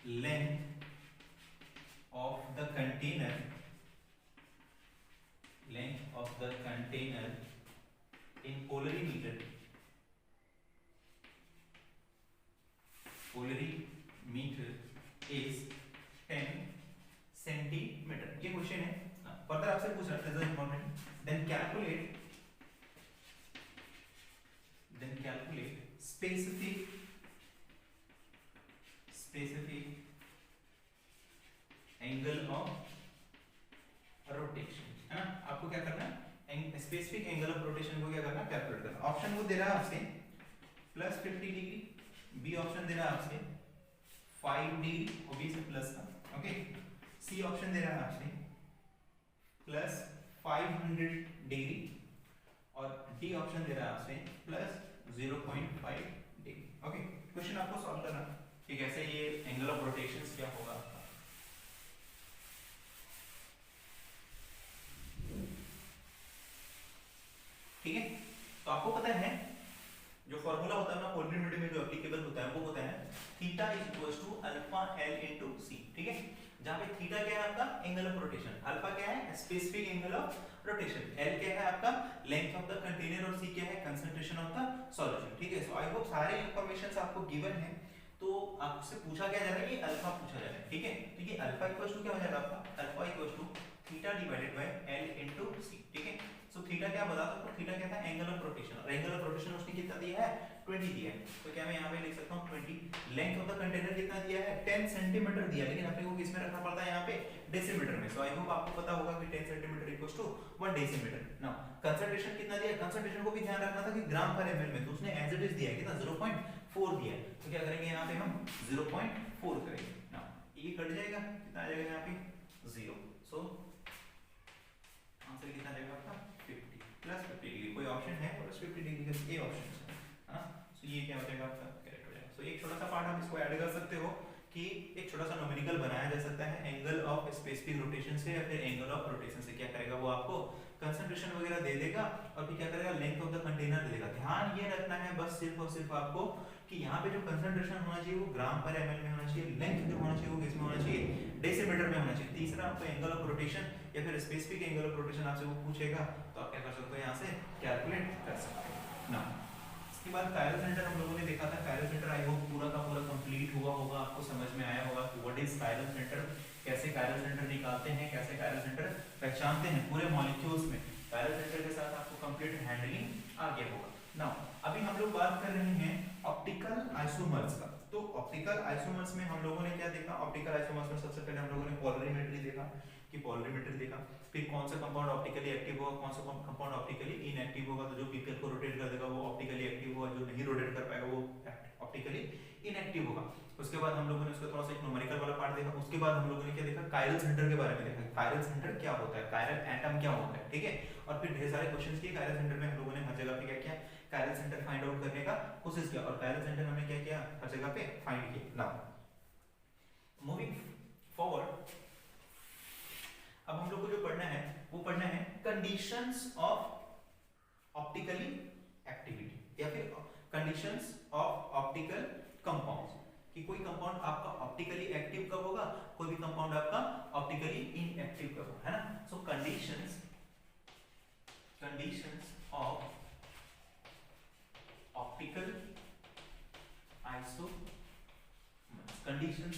length of the container, length of the container in polarimeter, polarimeter is 10 centimetre. ये question है, further आपसे पूछ रहा है important, then calculate specific angle of rotation, है ना। आपको क्या करना है, स्पेसिफिक एंगल ऑफ रोटेशन को क्या करना है, कैलकुलेट करना। ऑप्शन वो दे रहा है आपसे प्लस 50 डिग्री, बी ऑप्शन दे रहा है आपसे 5 डिग्री, वो भी से प्लस का, ओके। सी ऑप्शन दे रहा है आपसे प्लस 500 डिग्री, और डी ऑप्शन दे रहा है आपसे प्लस 0.5 डिग्री, ओके। क्वेश्चन आपको सॉल्व करना कि कैसे ये एंगल ऑफ रोटेशन क्या होगा आपका। ठीक है, तो आपको पता है जो फॉर्मूला होता है ना पोलरिमीटर में जो एप्लीकेबल होता है वो होता है theta is equals to alpha l into c. ठीक है, जहां पे थीटा क्या है आपका, एंगल ऑफ रोटेशन, अल्फा क्या है, specific angle of rotation, L क्या है आपका, लेंथ ऑफ द कंटेनर, और सी क्या है, कंसंट्रेशन ऑफ द सॉल्यूशन। ठीक है, सो आई होप सारे इंफॉर्मेशंस आपको गिवन है। तो आपसे पूछा क्या जा रहा है, ये अल्फा पूछा जा रहा है। ठीक है, तो ये अल्फा इक्वल्स टू क्या हो जाएगा आपका, alpha equals to theta divided by l into c. ठीक है, सो थीटा क्या बता सकता हूं, थीटा क्या था, एंगल ऑफ रोटेशन, और एंगल ऑफ रोटेशन उसने कितना दिया है, 20 दिया है। तो क्या मैं यहां पे लिख सकता हूं 20। लेंथ ऑफ द कंटेनर कितना दिया है, 10 सेंटीमीटर दिया है, लेकिन अपने को किसमें रखना पड़ता है, यहां पे डेसीमीटर में। सो आई होप आपको पता होगा कि 10 centimetre equals to 1 decimetre. Now concentration कितना दिया है, कंसंट्रेशन को भी ध्यान रखना था कि ग्राम पर एमएल में, तो उसने एज इट इज दिया है कितना, 0.4 दिया है। तो क्या करेंगे यहां पे हम 0.4 करेंगे। नाउ ये कट जाएगा, कितना आ जाएगा यहां पे 0। सो आंसर कितना आ जाएगा आपका 50 प्लस 50 डिग्री, कोई ऑप्शन है प्लस 50 डिग्री का, ए ऑप्शन है। हां, सो ये क्या हो जाएगा आपका करेक्ट हो जाएगा। सो एक छोटा सा पार्ट हम इसको ऐड कर सकते हो कि एक छोटा सा न्यूमेरिकल बनाया जा सकता है एंगल ऑफ स्पेसिफिक रोटेशन से या फिर एंगल ऑफ रोटेशन से। क्या करेगा वो आपको कंसंट्रेशन वगैरह दे देगा और फिर क्या करेगा लेंथ ऑफ द कंटेनर दे देगा। ध्यान ये रखना है बस सिर्फ और सिर्फ आपको कि यहाँ पे जो कंसंट्रेशन होना चाहिए वो ग्राम पर एमएल में होना चाहिए, लेंथ जो होना चाहिए वो किसमें होना चाहिए डेसीमीटर में होना चाहिए। तीसरा आपको एंगल ऑफ रोटेशन या फिर स्पेसिफिक एंगल ऑफ रोटेशन आपसे वो पूछेगा तो आप क्या कर सकते हो यहाँ से कैलकुलेट कर सकते हो ना। इसके बाद कायरल सेंटर हम लोगों ने देखा था। कायरल सेंटर आई होप पूरा का पूरा कंप्लीट हुआ होगा, आपको समझ में आया होगा कि व्हाट इज कायरल सेंटर, कैसे कायरल सेंटर निकालते हैं, कैसे कायरल सेंटर पहचानते हैं पूरे मॉलिक्यूल्स में। कायरल सेंटर के साथ आपको कंप्लीट हैंडलिंग आ गया होगा। नाउ अभी हम लोग बात कर रहे हैं ऑप्टिकल आइसोमर्स का। तो ऑप्टिकल आइसोमर्स में हम लोगों ने क्या देखा, ऑप्टिकल आइसोमर्स में सबसे पहले हम लोगों ने पोलरिमेट्री देखा कि पोलरिमेट्री देखा, फिर कौन सा कंपाउंड ऑप्टिकली एक्टिव होगा, कौन सा कंपाउंड ऑप्टिकली इनएक्टिव होगा। तो जो पीपीएल को रोटेट कर देगा वो ऑप्टिकली एक्टिव होगा, जो नहीं रोटेट कर पाएगा वो ऑप्टिकली इनएक्टिव होगा। उसके बाद हम लोगों ने उसका थोड़ा सा एक न्यूमेरिकल वाला पार्ट देखा। उसके बाद हम लोगों ने क्या देखा, कायरल सेंटर के बारे में देखा। कायरल सेंटर क्या होता है, कायरल एटम क्या होता है, ठीक है। और फिर ढेर सारे क्वेश्चंस किए कायरल सेंटर में। हम लोगों ने हर जगह पे क्या किया, कायरल सेंटर फाइंड आउट करने का कोशिश किया और कायरल सेंटर हमने क्या किया, हर जगह पे फाइंड किया। नाउ मूविंग फॉरवर्ड, अब हम लोग को जो पढ़ना है वो पढ़ना है कंडीशंस ऑफ ऑप्टिकली एक्टिविटी या फिर कंडीशंस ऑफ ऑप्टिकल कंपाउंड्स, कि कोई कंपाउंड आपका ऑप्टिकली एक्टिव कब होगा, कोई भी कंपाउंड आपका ऑप्टिकली इनएक्टिव कब होगा, है ना। So conditions of optical isomers, conditions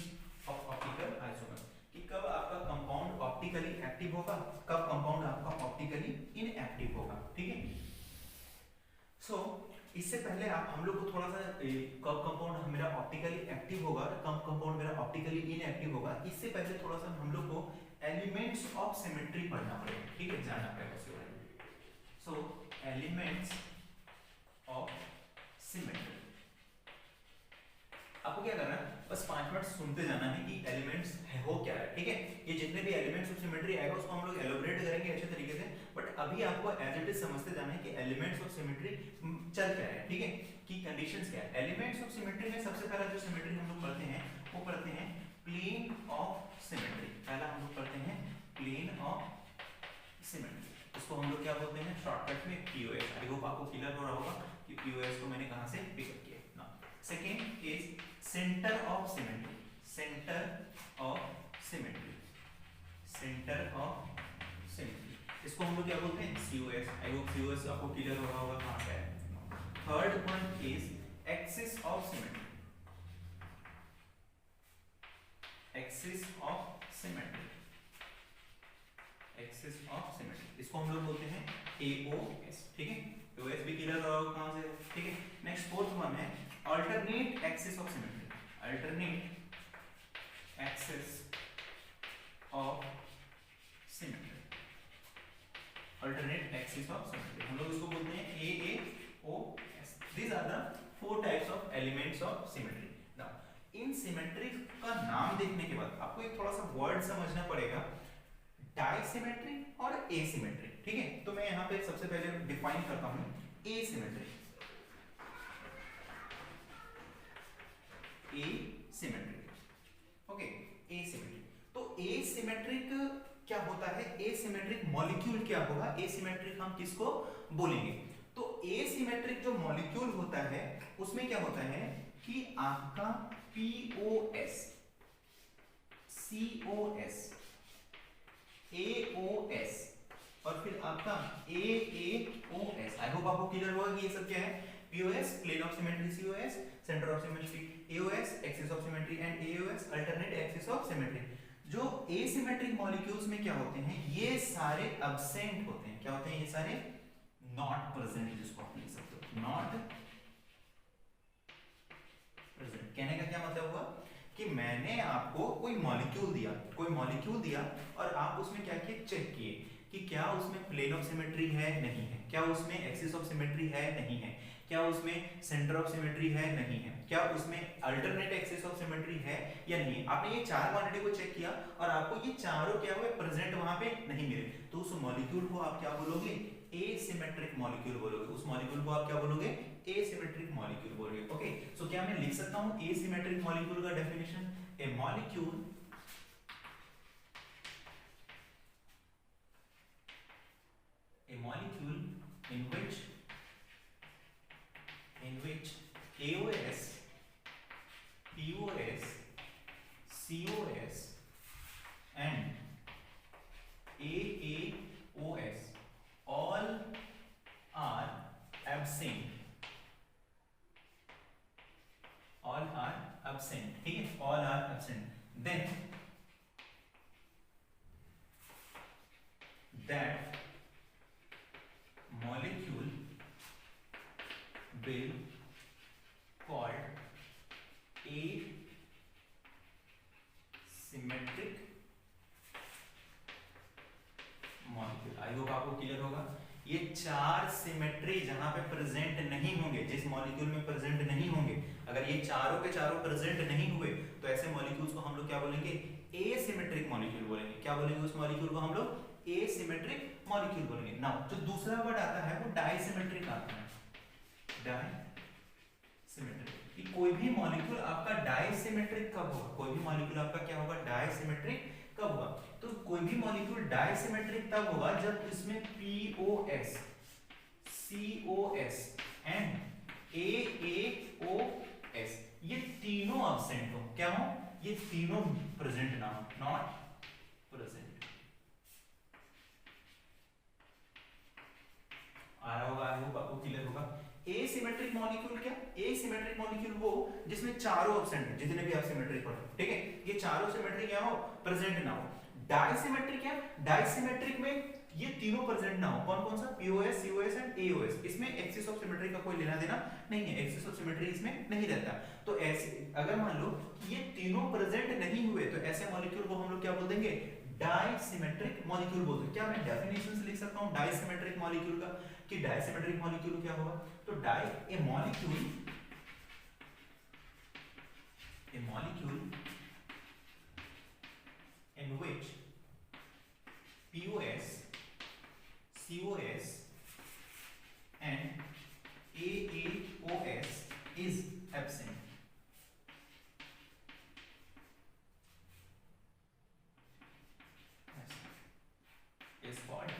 of optical isomers, कि कब आपका कंपाउंड ऑप्टिकली एक्टिव होगा, कब कंपाउंड आपका ऑप्टिकली इनएक्टिव होगा, ठीक है। सो इससे पहले आप हम लोग को थोड़ा सा कब कंपाउंड मेरा ऑप्टिकली एक्टिव होगा, कब कंपाउंड मेरा ऑप्टिकली इनएक्टिव होगा, इससे पहले थोड़ा सा हम लोग को एलिमेंट्स ऑफ सिमेट्री पढ़ना पड़ेगा, ठीक है, जानना पड़ेगा उसके बारे में। सो एलिमेंट्स ऑफ सिमेट्री, आपको क्या करना है, बस 5 मिनट सुनते जाना है कि एलिमेंट्स है हो क्या है, ठीक है। ये जितने भी एलिमेंट्स ऑफ सिमेट्री आएगा उसको हम लोग एलोबरेट करेंगे अच्छे तरीके से, बट अभी आपको एज इट इज समझते जाना है कि एलिमेंट्स ऑफ सिमेट्री चल क्या है, ठीक है, कि कंडीशंस क्या है। एलिमेंट्स ऑफ सिमेट्री में सबसे पहला जो सिमेट्री हम लोग पढ़ते हैं वो पढ़ते हैं प्लेन ऑफ सिमेट्री। पहला हम लोग पढ़ते हैं प्लेन ऑफ सिमेट्री, इसको हम लोग क्या बोलते हैं शॉर्टकट में पीओएस। आई होप आपको क्लियर हो रहा होगा कि पीओएस को मैंने कहां से पिकअप किया। Now second is centre of symmetry, centre of symmetry, centre of symmetry, इसको हम लोग क्या बोलते हैं सीओएस। आई होप सीओएस आपको क्लियर हो रहा होगा कहां पे है। Third one is axis of symmetry, axis of symmetry, axis of symmetry, इसको हम लोग बोलते हैं एओएस, ठीक है। एओएस भी क्लियर हो रहा होगा कहां से, ठीक है। नेक्स्ट फोर्थ वन है alternate axis of symmetry, alternate axis of symmetry, alternate axis of symmetry, हम लोग इसको बोलते हैं AAOS. These are the 4 types of elements of symmetry. Now इन सिमेट्री का नाम देखने के बाद आपको एक थोड़ा सा वर्ड समझना पड़ेगा, डाइसिमेट्री और एसिमेट्री, ठीक है। तो मैं यहां पे सबसे पहले डिफाइन करता हूं एसिमेट्री, एसिमेट्रिक, ओके, एसिमेट्रिक। तो एसिमेट्रिक क्या होता है, एसिमेट्रिक मॉलिक्यूल क्या होगा, एसिमेट्रिक हम किसको बोलेंगे। तो एसिमेट्रिक जो मॉलिक्यूल होता है उसमें क्या होता है कि आपका पीओएस, सीओएस, एओएस और फिर आपका एएओएस। आई होप आपको क्लियर होगा कि ये सब क्या है, POS plane of symmetry, COS centre of symmetry, AOS axis of symmetry and AOS alternate axis of symmetry. जो एसिमेट्रिक मॉलिक्यूल्स में क्या होते हैं, ये सारे एब्सेंट होते हैं। क्या होते हैं ये सारे, नॉट प्रेजेंट, जिसको आप लिख सकते हो नॉट प्रेजेंट। कहने का क्या मतलब हुआ कि मैंने आपको कोई मॉलिक्यूल दिया, कोई मॉलिक्यूल दिया और आप उसमें क्या किए, चेक किए कि क्या उसमें प्लेन ऑफ सिमेट्री है नहीं है, क्या उसमें एक्सिस ऑफ सिमेट्री है नहीं है, क्या उसमें सेंटर ऑफ सिमेट्री है नहीं है, क्या उसमें अल्टरनेट एक्सिस ऑफ सिमेट्री है या नहीं है। आपने ये 4 क्वांटिटी को चेक किया और आपको ये चारों क्या हुए, प्रेजेंट वहां पे नहीं मिले, तो उस मॉलिक्यूल को आप क्या बोलोगे, एसिमेट्रिक मॉलिक्यूल बोलोगे, उस मॉलिक्यूल को आप क्या बोलोगे, एसिमेट्रिक मॉलिक्यूल बोलोगे। ओके, सो क्या मैं लिख सकता हूं एसिमेट्रिक मॉलिक्यूल का definition, A molecule in which AOS, POS, COS and AAOS all are absent, ठीक है, all are absent, then that molecule will called asymmetric molecule. I hope आपको क्लियर होगा। ये चार सिमेट्री जहां पे प्रेजेंट नहीं होंगे, जिस मॉलिक्यूल में प्रेजेंट नहीं होंगे, अगर ये चारों के चारों प्रेजेंट नहीं हुए तो ऐसे मॉलिक्यूल्स को हम लोग क्या बोलेंगे, एसिमेट्रिक मॉलिक्यूल बोलेंगे। क्या बोलेंगे उस मॉलिक्यूल को हम लोग, एसिमेट्रिक मॉलिक्यूल बोलेंगे। नाउ जो दूसरा वर्ड आता है वो डाइसिमेट्रिक आता है, डाइसिमेट्रिक। कि कोई भी मॉलिक्यूल आपका डाइसिमेट्रिक कब होगा, कोई भी मॉलिक्यूल आपका क्या होगा, डाइसिमेट्रिक कब होगा, तो कोई भी मॉलिक्यूल डाइसिमेट्रिक तब होगा जब इसमें POS, COS एंड AAOS ये तीनों एब्सेंट हो। क्या हो, ये तीनों प्रेजेंट ना हो, नॉट प्रेजेंट। आ रहा होगा, आई होप आपको क्लियर होगा। एसिमेट्रिक मॉलिक्यूल क्या, एसिमेट्रिक मॉलिक्यूल वो जिसमें चारों एब्सेंट है, जितने भी आप सिमेट्रिक पढ़ो, ठीक है, ये चारों सिमेट्री क्या हो, प्रेजेंट ना हो। डाइसिमेट्रिक क्या, डाइसिमेट्रिक में ये तीनों प्रेजेंट ना हो। कौन कौन सा, POS, COS एंड AOS। इसमें एक्सिस ऑफ सिमेट्री का कोई लेना देना नहीं है, एक्सिस ऑफ सिमेट्री इसमें नहीं रहता। तो ऐसे अगर मान लो कि ये तीनों प्रेजेंट नहीं हुए तो ऐसे मॉलिक्यूल को हम लोग क्या बोल देंगे, डाइसिमेट्रिक मॉलिक्यूल बोलते हैं। क्या मैं डेफिनेशन से लिख सकता हूं डाइसिमेट्रिक मॉलिक्यूल का, कि डाइसिमेट्रिक मॉलिक्यूल क्या होगा, तो ए molecule in which POS, COS and AAOS is absent is called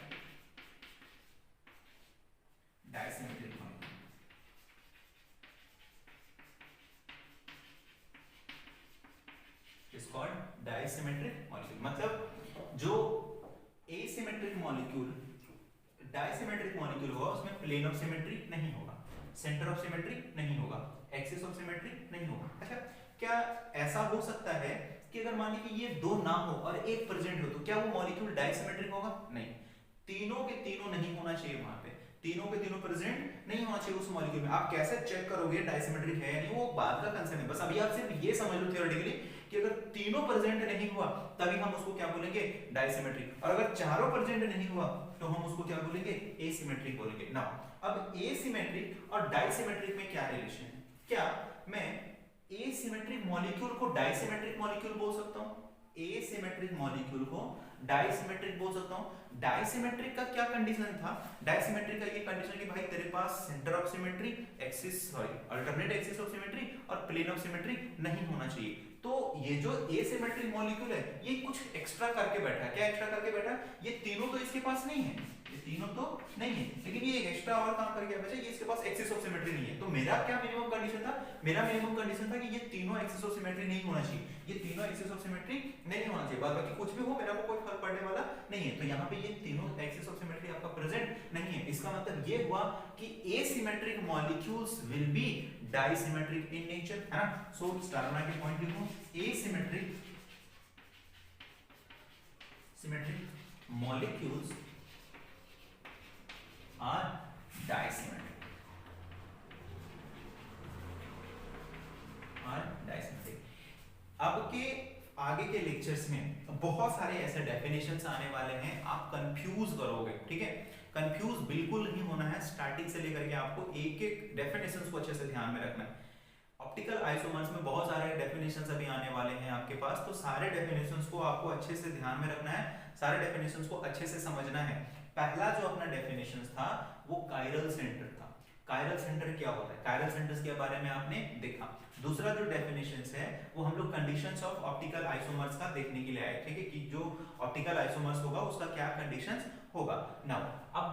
dissymmetric molecule. Is called dissymmetric molecule. मतलब जो एसिमेट्रिक मॉलिक्यूल, डाइसिमेट्रिक मॉलिक्यूल होगा उसमें प्लेन ऑफ सिमेट्री नहीं होगा, सेंटर ऑफ सिमेट्री नहीं होगा, एक्सिस ऑफ सिमेट्री नहीं होगा। अच्छा, क्या ऐसा हो सकता है कि अगर मान लीजिए ये दो ना हो और एक प्रेजेंट हो तो क्या वो मॉलिक्यूल डाइसिमेट्रिक होगा? नहीं, तीनों के तीनों नहीं होना चाहिए, वहां पे तीनों के तीनों प्रेजेंट नहीं होना चाहिए उस मॉलिक्यूल में। आप कैसे चेक करोगे डाइसिमेट्रिक है या नहीं, वो बात का कंसर्न है। बस अभी आप सिर्फ ये समझ लो थियोरेटिकली कि अगर तीनों प्रेजेंट नहीं हुआ तभी हम उसको क्या बोलेंगे, डाइसिमेट्रिक, और अगर चारों प्रेजेंट नहीं हुआ तो हम उसको क्या बोलेंगे, एसिमेट्रिक बोलेंगे। नाउ अब एसिमेट्रिक और डाइसिमेट्रिक में क्या रिलेशन है? क्या मैं एसिमेट्रिक मॉलिक्यूल को डाइसिमेट्रिक मॉलिक्यूल बोल सकता हूं, एसिमेट्रिक मॉलिक्यूल को डाइसिमेट्रिक बोल सकता हूं? डाइसिमेट्रिक का क्या कंडीशन था, डाइसिमेट्रिक का ये कंडीशन कि भाई तेरे पास centre of symmetry, axis sorry alternate axis of symmetry और प्लेन ऑफ सिमेट्री नहीं होना चाहिए। तो ये जो एसिमेट्रिक मॉलिक्यूल है ये कुछ एक्स्ट्रा करके बैठा है। क्या एक्स्ट्रा करके बैठा है? ये तीनों तो इसके पास नहीं है, ये तीनों तो नहीं है, लेकिन ये एक एक्स्ट्रा और काम करके बैठा है, ये इसके पास एक्सिस ऑफ सिमेट्री नहीं है। तो मेरा क्या मिनिमम कंडीशन था? मेरा मिनिमम कंडीशन था कि ये तीनों एक्सिस ऑफ सिमेट्री नहीं होना चाहिए, ये तीनों एक्सिस ऑफ सिमेट्री नहीं होना चाहिए। बाद बाकी कुछ भी हो मेरा को कोई फर्क पड़ने वाला नहीं है। तो यहाँ पे ये तीनों एक्सिस ऑफ सिमेट्री आपका प्रेजेंट नहीं है। इसका मतलब ये हुआ कि asymmetric molecules will be dissymmetric in nature, है ना। सो स्टार बना के पॉइंट लिखो, एसिमेट्रिक molecules are disymmetric, अब के आगे के लेक्चर्स में बहुत सारे ऐसे डेफिनेशंस आने वाले हैं, आप कंफ्यूज करोगे, ठीक है। कंफ्यूज बिल्कुल नहीं होना है, स्टार्टिंग से लेकर के आपको एक एक डेफिनेशंस को अच्छे से ध्यान में रखना है। ऑप्टिकल आइसोमर्स में बहुत सारे डेफिनेशंस अभी आने वाले हैं आपके पास, तो सारे डेफिनेशंस को आपको अच्छे से ध्यान में रखना है, सारे डेफिनेशंस को अच्छे से समझना है। पहला जो अपना डेफिनेशन था वो कायरल सेंटर था। कायरल सेंटर क्या होता है, कायरल सेंटर्स के बारे में आपने देखा। दूसरा जो डेफिनेशंस है वो हम लोग कंडीशंस ऑफ ऑप्टिकल आइसोमर्स का देखने के लिए आए, ठीक है, कि जो ऑप्टिकल आइसोमर्स होगा उसका क्या कंडीशंस होगा। नाउ अब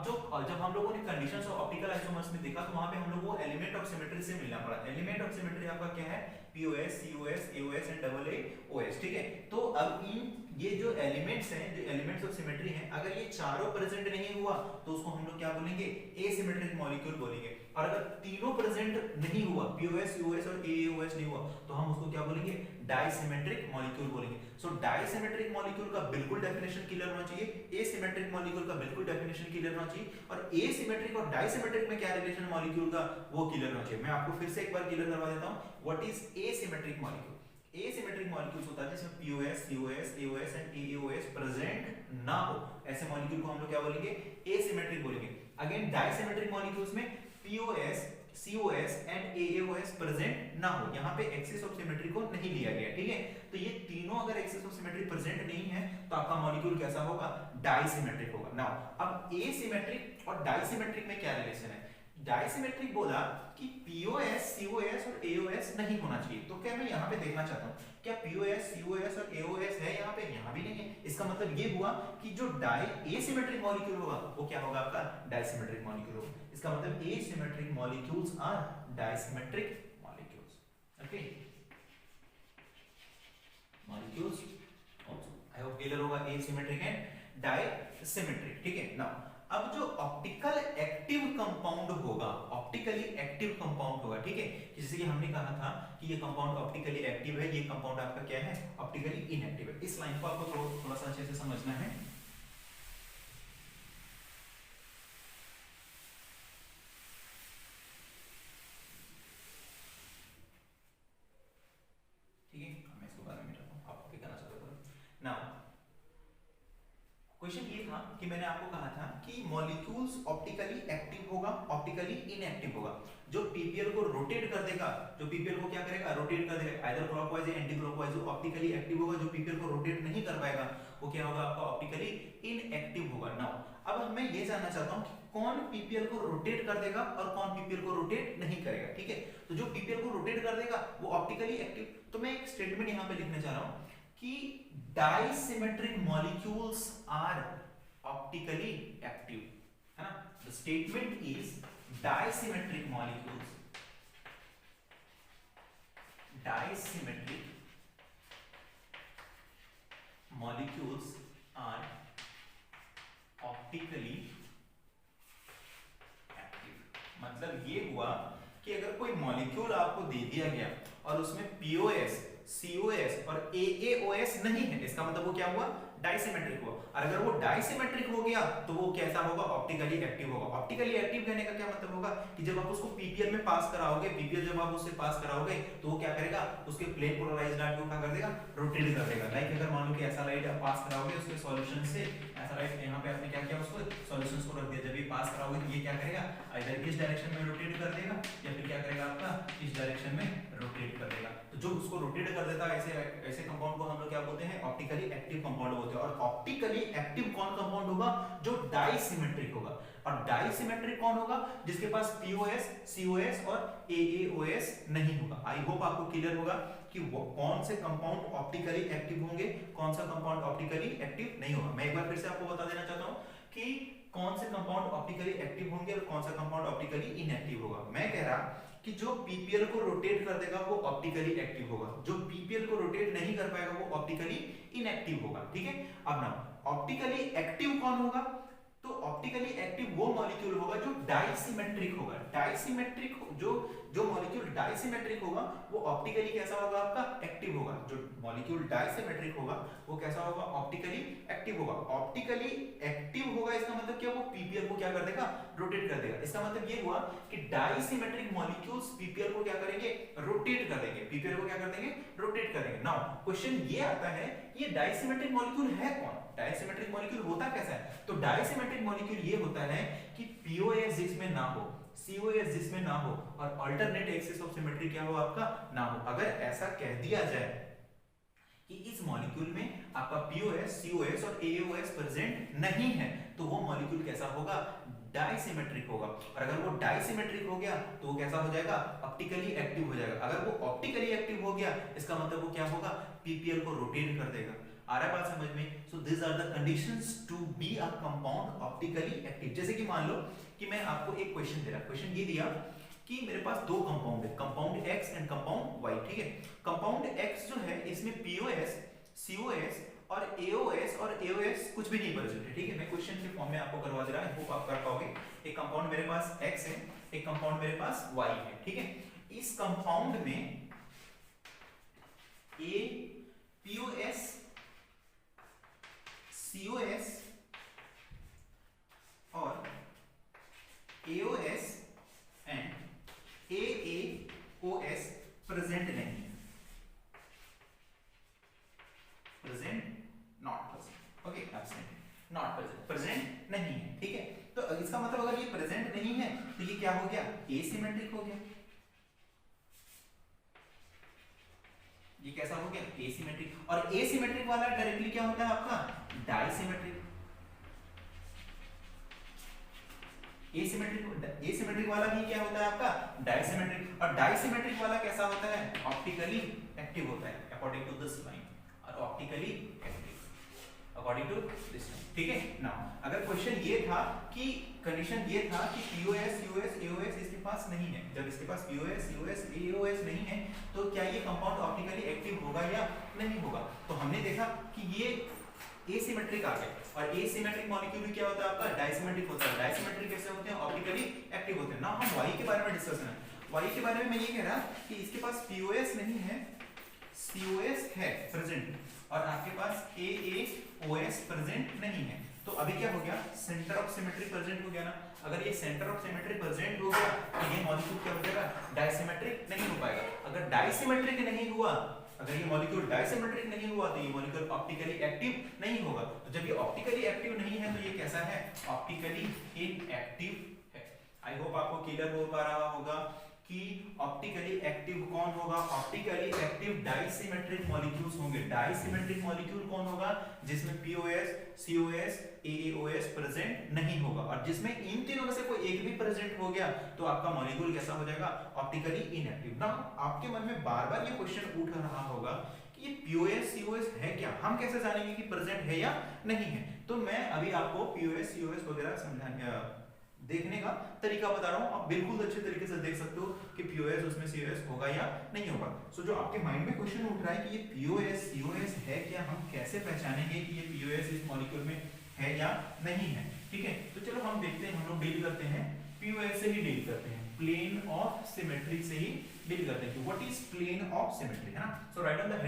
जब हम लोगों ने कंडीशंस ऑफ ऑप्टिकल आइसोमर्स में देखा तो वहां पे हम लोग को एलिमेंट ऑफ सिमेट्री से मिलना पड़ा। एलिमेंट ऑफ सिमेट्री आपका क्या है, POS, COS, AOS and double AOS, ठीक है। तो अब इन ये जो एलिमेंट्स हैं, जो एलिमेंट्स ऑफ सिमेट्री हैं, अगर ये चारों प्रेजेंट नहीं हुआ तो उसको हम लोग क्या बोलेंगे, एसिमेट्रिक मॉलिक्यूल बोलेंगे। और अगर तीनों प्रेजेंट नहीं हुआ, पीओएस, सीओएस और एओएस नहीं हुआ, तो हम उसको क्या बोलेंगे, डाइसिमेट्रिक मॉलिक्यूल बोलेंगे। सो डाइसिमेट्रिक मॉलिक्यूल का बिल्कुल डेफिनेशन क्लियर होना चाहिए, एसिमेट्रिक मॉलिक्यूल का बिल्कुल डेफिनेशन क्लियर होना चाहिए, और एसिमेट्रिक और डाइसिमेट्रिक में क्या रिलेशन मॉलिक्यूल का वो क्लियर होना चाहिए। मैं आपको फिर से एक बार क्लियर करवा देता हूं, what is asymmetric molecule. Asymmetric molecules होता है जिसमें POS, COS, AOS and AOS present ना हो, ऐसे मॉलिक्यूल को हम लोग क्या बोलेंगे, एसिमेट्रिक बोलेंगे। अगेन डाइसिमेट्रिक मॉलिक्यूल्स में POS, COS and AOS present ना हो, यहाँ पे एक्सिस ऑफ सिमेट्री को नहीं लिया गया, ठीक है। तो ये तीनों अगर एक्सिस ऑफ सिमेट्री प्रेजेंट नहीं है तो आपका मॉलिक्यूल कैसा होगा, डाइसिमेट्रिक होगा। नाउ अब एसिमेट्रिक और डाइसिमेट्रिक में क्या रिलेशन है। डाइसिमेट्रिक बोला कि पीओएस, सीओएस और एओएस नहीं होना चाहिए, तो क्या मैं यहाँ पे देखना चाहता हूँ क्या पीओएस, सीओएस और एओएस है यहाँ पे, यहाँ भी नहीं है। इसका मतलब ये हुआ कि जो एसिमेट्रिक मॉलिक्यूल होगा वो क्या होगा, आपका डाइसिमेट्रिक मॉलिक्यूल होगा। इसका मतलब asymmetric molecules are dissymmetric molecules, okay, molecules also. I hope clear होगा, एसिमेट्रिक एंड डाइसिमेट्रिक, ठीक है। नाउ अब जो ऑप्टिकल एक्टिव कंपाउंड होगा, ऑप्टिकली एक्टिव कंपाउंड होगा, ठीक है, जैसे कि हमने कहा था कि ये कंपाउंड ऑप्टिकली एक्टिव है, ये कंपाउंड आपका क्या है, ऑप्टिकली इनएक्टिव है। इस लाइन को आपको थोड़ा सा अच्छे से समझना है। ठीक है, मैं इसको बाद में मिटाता हूं, आपको क्या करना चाहता था। नाउ क्वेश्चन ये था कि मैंने आपको कहा था कि मॉलिक्यूल्स ऑप्टिकली एक्टिव होगा, ऑप्टिकली इनएक्टिव होगा। जो पीपीएल को रोटेट कर देगा, जो पीपीएल को क्या करेगा, रोटेट कर देगा, आइदर क्लॉकवाइज या एंटी क्लॉकवाइज, जो ऑप्टिकली एक्टिव होगा। जो पीपीएल को रोटेट नहीं कर पाएगा वो क्या होगा, आपका ऑप्टिकली इनएक्टिव होगा। नाउ अब मैं ये जानना चाहता हूं कि कौन पीपीएल को रोटेट कर देगा और कौन पीपीएल को रोटेट नहीं करेगा, ठीक है। तो जो पीपीएल को रोटेट कर देगा वो ऑप्टिकली एक्टिव। तो मैं एक स्टेटमेंट यहां पे लिखने जा रहा हूं कि dissymmetric molecules are optically active, है ना। The statement is dissymmetric molecules, dissymmetric molecules are optically active. मतलब ये हुआ कि अगर कोई मॉलिक्यूल आपको दे दिया गया और उसमें पीओएस, सीओएस और एएओएस नहीं है, इसका मतलब वो क्या हुआ, डाइसिमेट्रिक हुआ। और अगर वो डाइसिमेट्रिक हो गया तो वो कैसा होगा, ऑप्टिकली एक्टिव होगा। ऑप्टिकली एक्टिव कहने का क्या मतलब होगा कि जब आप उसको पीपीएल में पास कराओगे, पीपीएल जब आप उससे पास कराओगे तो वो क्या करेगा, उसके प्लेन पोलराइज्ड लाइट को क्या कर देगा, रोटेट कर देगा। लाइक अगर मान लो कि ऐसा लाइट आप पास कराओगे उसके सॉल्यूशन से, ऐसा लाइट यहाँ पे आपने क्या किया, उसको सॉल्यूशंस को रख दिया, जब ये पास कराओगे तो ये क्या करेगा, आइदर इस डायरेक्शन में रोटेट कर देगा या फिर क्या करेगा, आपका इस डायरेक्शन में रोटेट कर देगा। तो जो उसको रोटेट कर देता है, ऐसे कंपाउंड को हम लोग क्या बोलते हैं, ऑप्टिकली एक्टिव कंपाउंड बोलते हैं। और ऑप्टिकली एक्टिव कौन कंपाउंड होगा, जो डाइसिमेट्रिक होगा। और डाइसिमेट्रिक कौन होगा, जिसके पास पीओएस, सीओएस और एएओएस नहीं होगा। आई होप आपको क्लियर होगा कि वो कौन से कंपाउंड ऑप्टिकली एक्टिव होंगे, कौन सा कंपाउंड ऑप्टिकली एक्टिव नहीं होगा। मैं एक बार फिर से आपको बता देना चाहता हूं कि कौन से कंपाउंड ऑप्टिकली एक्टिव होंगे और कौन सा कंपाउंड ऑप्टिकली इनएक्टिव होगा। मैं कह रहा कि जो पीपीएल को रोटेट कर देगा वो ऑप्टिकली एक्टिव होगा, जो पीपीएल को रोटेट नहीं कर पाएगा वो ऑप्टिकली इनएक्टिव होगा, ठीक है। अब ना ऑप्टिकली एक्टिव कौन होगा, तो ऑप्टिकली एक्टिव वो मॉलिक्यूल होगा जो डाइसिमेट्रिक होगा। डाइसिमेट्रिक जो मॉलिक्यूल डाइसिमेट्रिक होगा वो ऑप्टिकली कैसा होगा, आपका एक्टिव होगा। जो मॉलिक्यूल डाइसिमेट्रिक होगा वो कैसा होगा, ऑप्टिकली एक्टिव होगा। ऑप्टिकली एक्टिव होगा इसका मतलब क्या, वो पीपीएल को क्या कर देगा, रोटेट कर देगा। इसका मतलब ये हुआ कि डाइसिमेट्रिक मॉलिक्यूल्स पीपीएल को क्या करेंगे, रोटेट कर देंगे, पीपीएल को क्या कर देंगे, रोटेट कर देंगे। नाउ क्वेश्चन ये आता है ये डाइसिमेट्रिक मॉलिक्यूल है कौन, डाइसिमेट्रिक मॉलिक्यूल होता कैसा है। तो डाइसिमेट्रिक मॉलिक्यूल ये होता है कि पीओएस जिसमें ना हो, सीओएस जिसमें ना हो और अल्टरनेट एक्सिस ऑफ सिमेट्री क्या हो, आपका ना हो। अगर ऐसा कह दिया जाए कि इस मॉलिक्यूल में आपका पीओएस, सीओएस और एओएस प्रेजेंट नहीं है तो वो मॉलिक्यूल कैसा होगा, डाइसिमेट्रिक होगा। और अगर वो डाइसिमेट्रिक हो गया तो वो कैसा हो जाएगा, ऑप्टिकली एक्टिव हो जाएगा। अगर वो ऑप्टिकली एक्टिव हो गया इसका मतलब वो क्या होगा, पीपीएल को रोटेट कर देगा। आ रहा है बात समझ में? So this are the conditions to be a compound optically active. जैसे कि मान लो कि मैं आपको एक क्वेश्चन दे रहा, क्वेश्चन ये दिया कि मेरे पास दो कंपाउंड है, compound X and compound Y, ठीक है। कंपाउंड X जो है इसमें POS, COS और AOS और AOS कुछ भी नहीं प्रेजेंट है, ठीक है। मैं क्वेश्चन के फॉर्म में आपको करवा दे रहा हूं, होप आप कर पाओगे। एक कंपाउंड मेरे पास X है, एक कंपाउंड मेरे पास Y है, ठीक है। इस कंपाउंड में A POS COS और AOS एंड AAOS प्रेजेंट नहीं है, present not present, okay, absent not present, present नहीं है, ठीक है। तो इसका मतलब अगर ये प्रेजेंट नहीं है तो ये क्या हो गया, एसिमेट्रिक हो गया। ये कैसा हो गया, एसिमेट्रिक। और एसिमेट्रिक वाला डायरेक्टली क्या होता है आपका, डाइसिमेट्रिक। एसिमेट्रिक वाला भी क्या होता है आपका, डाइसिमेट्रिक। और डाइसिमेट्रिक वाला कैसा होता है, ऑप्टिकली एक्टिव होता है अकॉर्डिंग टू दिस लाइन, और optically active according to this line, ठीक है। नाउ अगर क्वेश्चन ये था कि कंडीशन ये था कि POS COS AOS इसके पास नहीं है, जब इसके पास POS COS AOS नहीं है तो क्या ये कंपाउंड ऑप्टिकली एक्टिव होगा या नहीं होगा। तो हमने देखा कि ये एसिमेट्रिक आ गया, और एसिमेट्रिक मॉलिक्यूल क्या होता है आपका, डाइसिमेट्रिक होता है। डाइसिमेट्रिक कैसे होते हैं, ऑप्टिकली एक्टिव होते हैं ना। हम Y के बारे में डिस्कस करें। Y के बारे में मैं ये कह रहा कि इसके पास POS नहीं है, COS है प्रेजेंट, और आपके पास AAOS प्रेजेंट नहीं है। तो अभी क्या हो गया, सेंटर ऑफ सिमेट्री प्रेजेंट हो गया ना। अगर ये सेंटर ऑफ सिमेट्री प्रेजेंट हो गया तो ये मॉलिक्यूल क्या हो जाएगा, डाइसिमेट्रिक नहीं हो पाएगा। अगर डाइसिमेट्रिक नहीं हुआ, अगर ये मॉलिक्यूल डाइसिमेट्रिक नहीं हुआ तो ये मॉलिक्यूल ऑप्टिकली एक्टिव नहीं होगा। तो जब ये ऑप्टिकली एक्टिव नहीं है तो ये कैसा है, ऑप्टिकली इनएक्टिव है। आई होप आपको क्लियर हो पा रहा होगा कि ऑप्टिकली एक्टिव कौन होगा, ऑप्टिकली एक्टिव डाइसिमेट्रिक मॉलिक्यूल्स होंगे। डाइसिमेट्रिक मॉलिक्यूल कौन होगा, जिसमें POS COS AAOS प्रेजेंट नहीं होगा, और जिसमें इन तीनों में से कोई एक भी प्रेजेंट हो गया तो आपका मॉलिक्यूल कैसा हो जाएगा, ऑप्टिकली इनएक्टिव। ना आपके मन में बार बार ये क्वेश्चन उठ रहा होगा कि ये POS COS है क्या, हम कैसे जानेंगे कि प्रेजेंट है या नहीं है। तो मैं अभी आपको POS COS वगैरह समझाने देखने का तरीका बता रहा हूं, आप बिल्कुल अच्छे तरीके से देख सकते हो कि POS उसमें COS होगा या नहीं होगा। सो जो आपके माइंड में क्वेश्चन उठ रहा है कि ये POS COS है क्या, हम कैसे पहचानेंगे कि ये POS इस मॉलिक्यूल में है या नहीं है, ठीक है। तो चलो हम देखते हैं, हम लोग डील करते हैं POS से ही डील करते हैं, प्लेन ऑफ सिमेट्री से ही डील करते हैं कि what is plane of symmetry, है ना। सो राइट ऑन द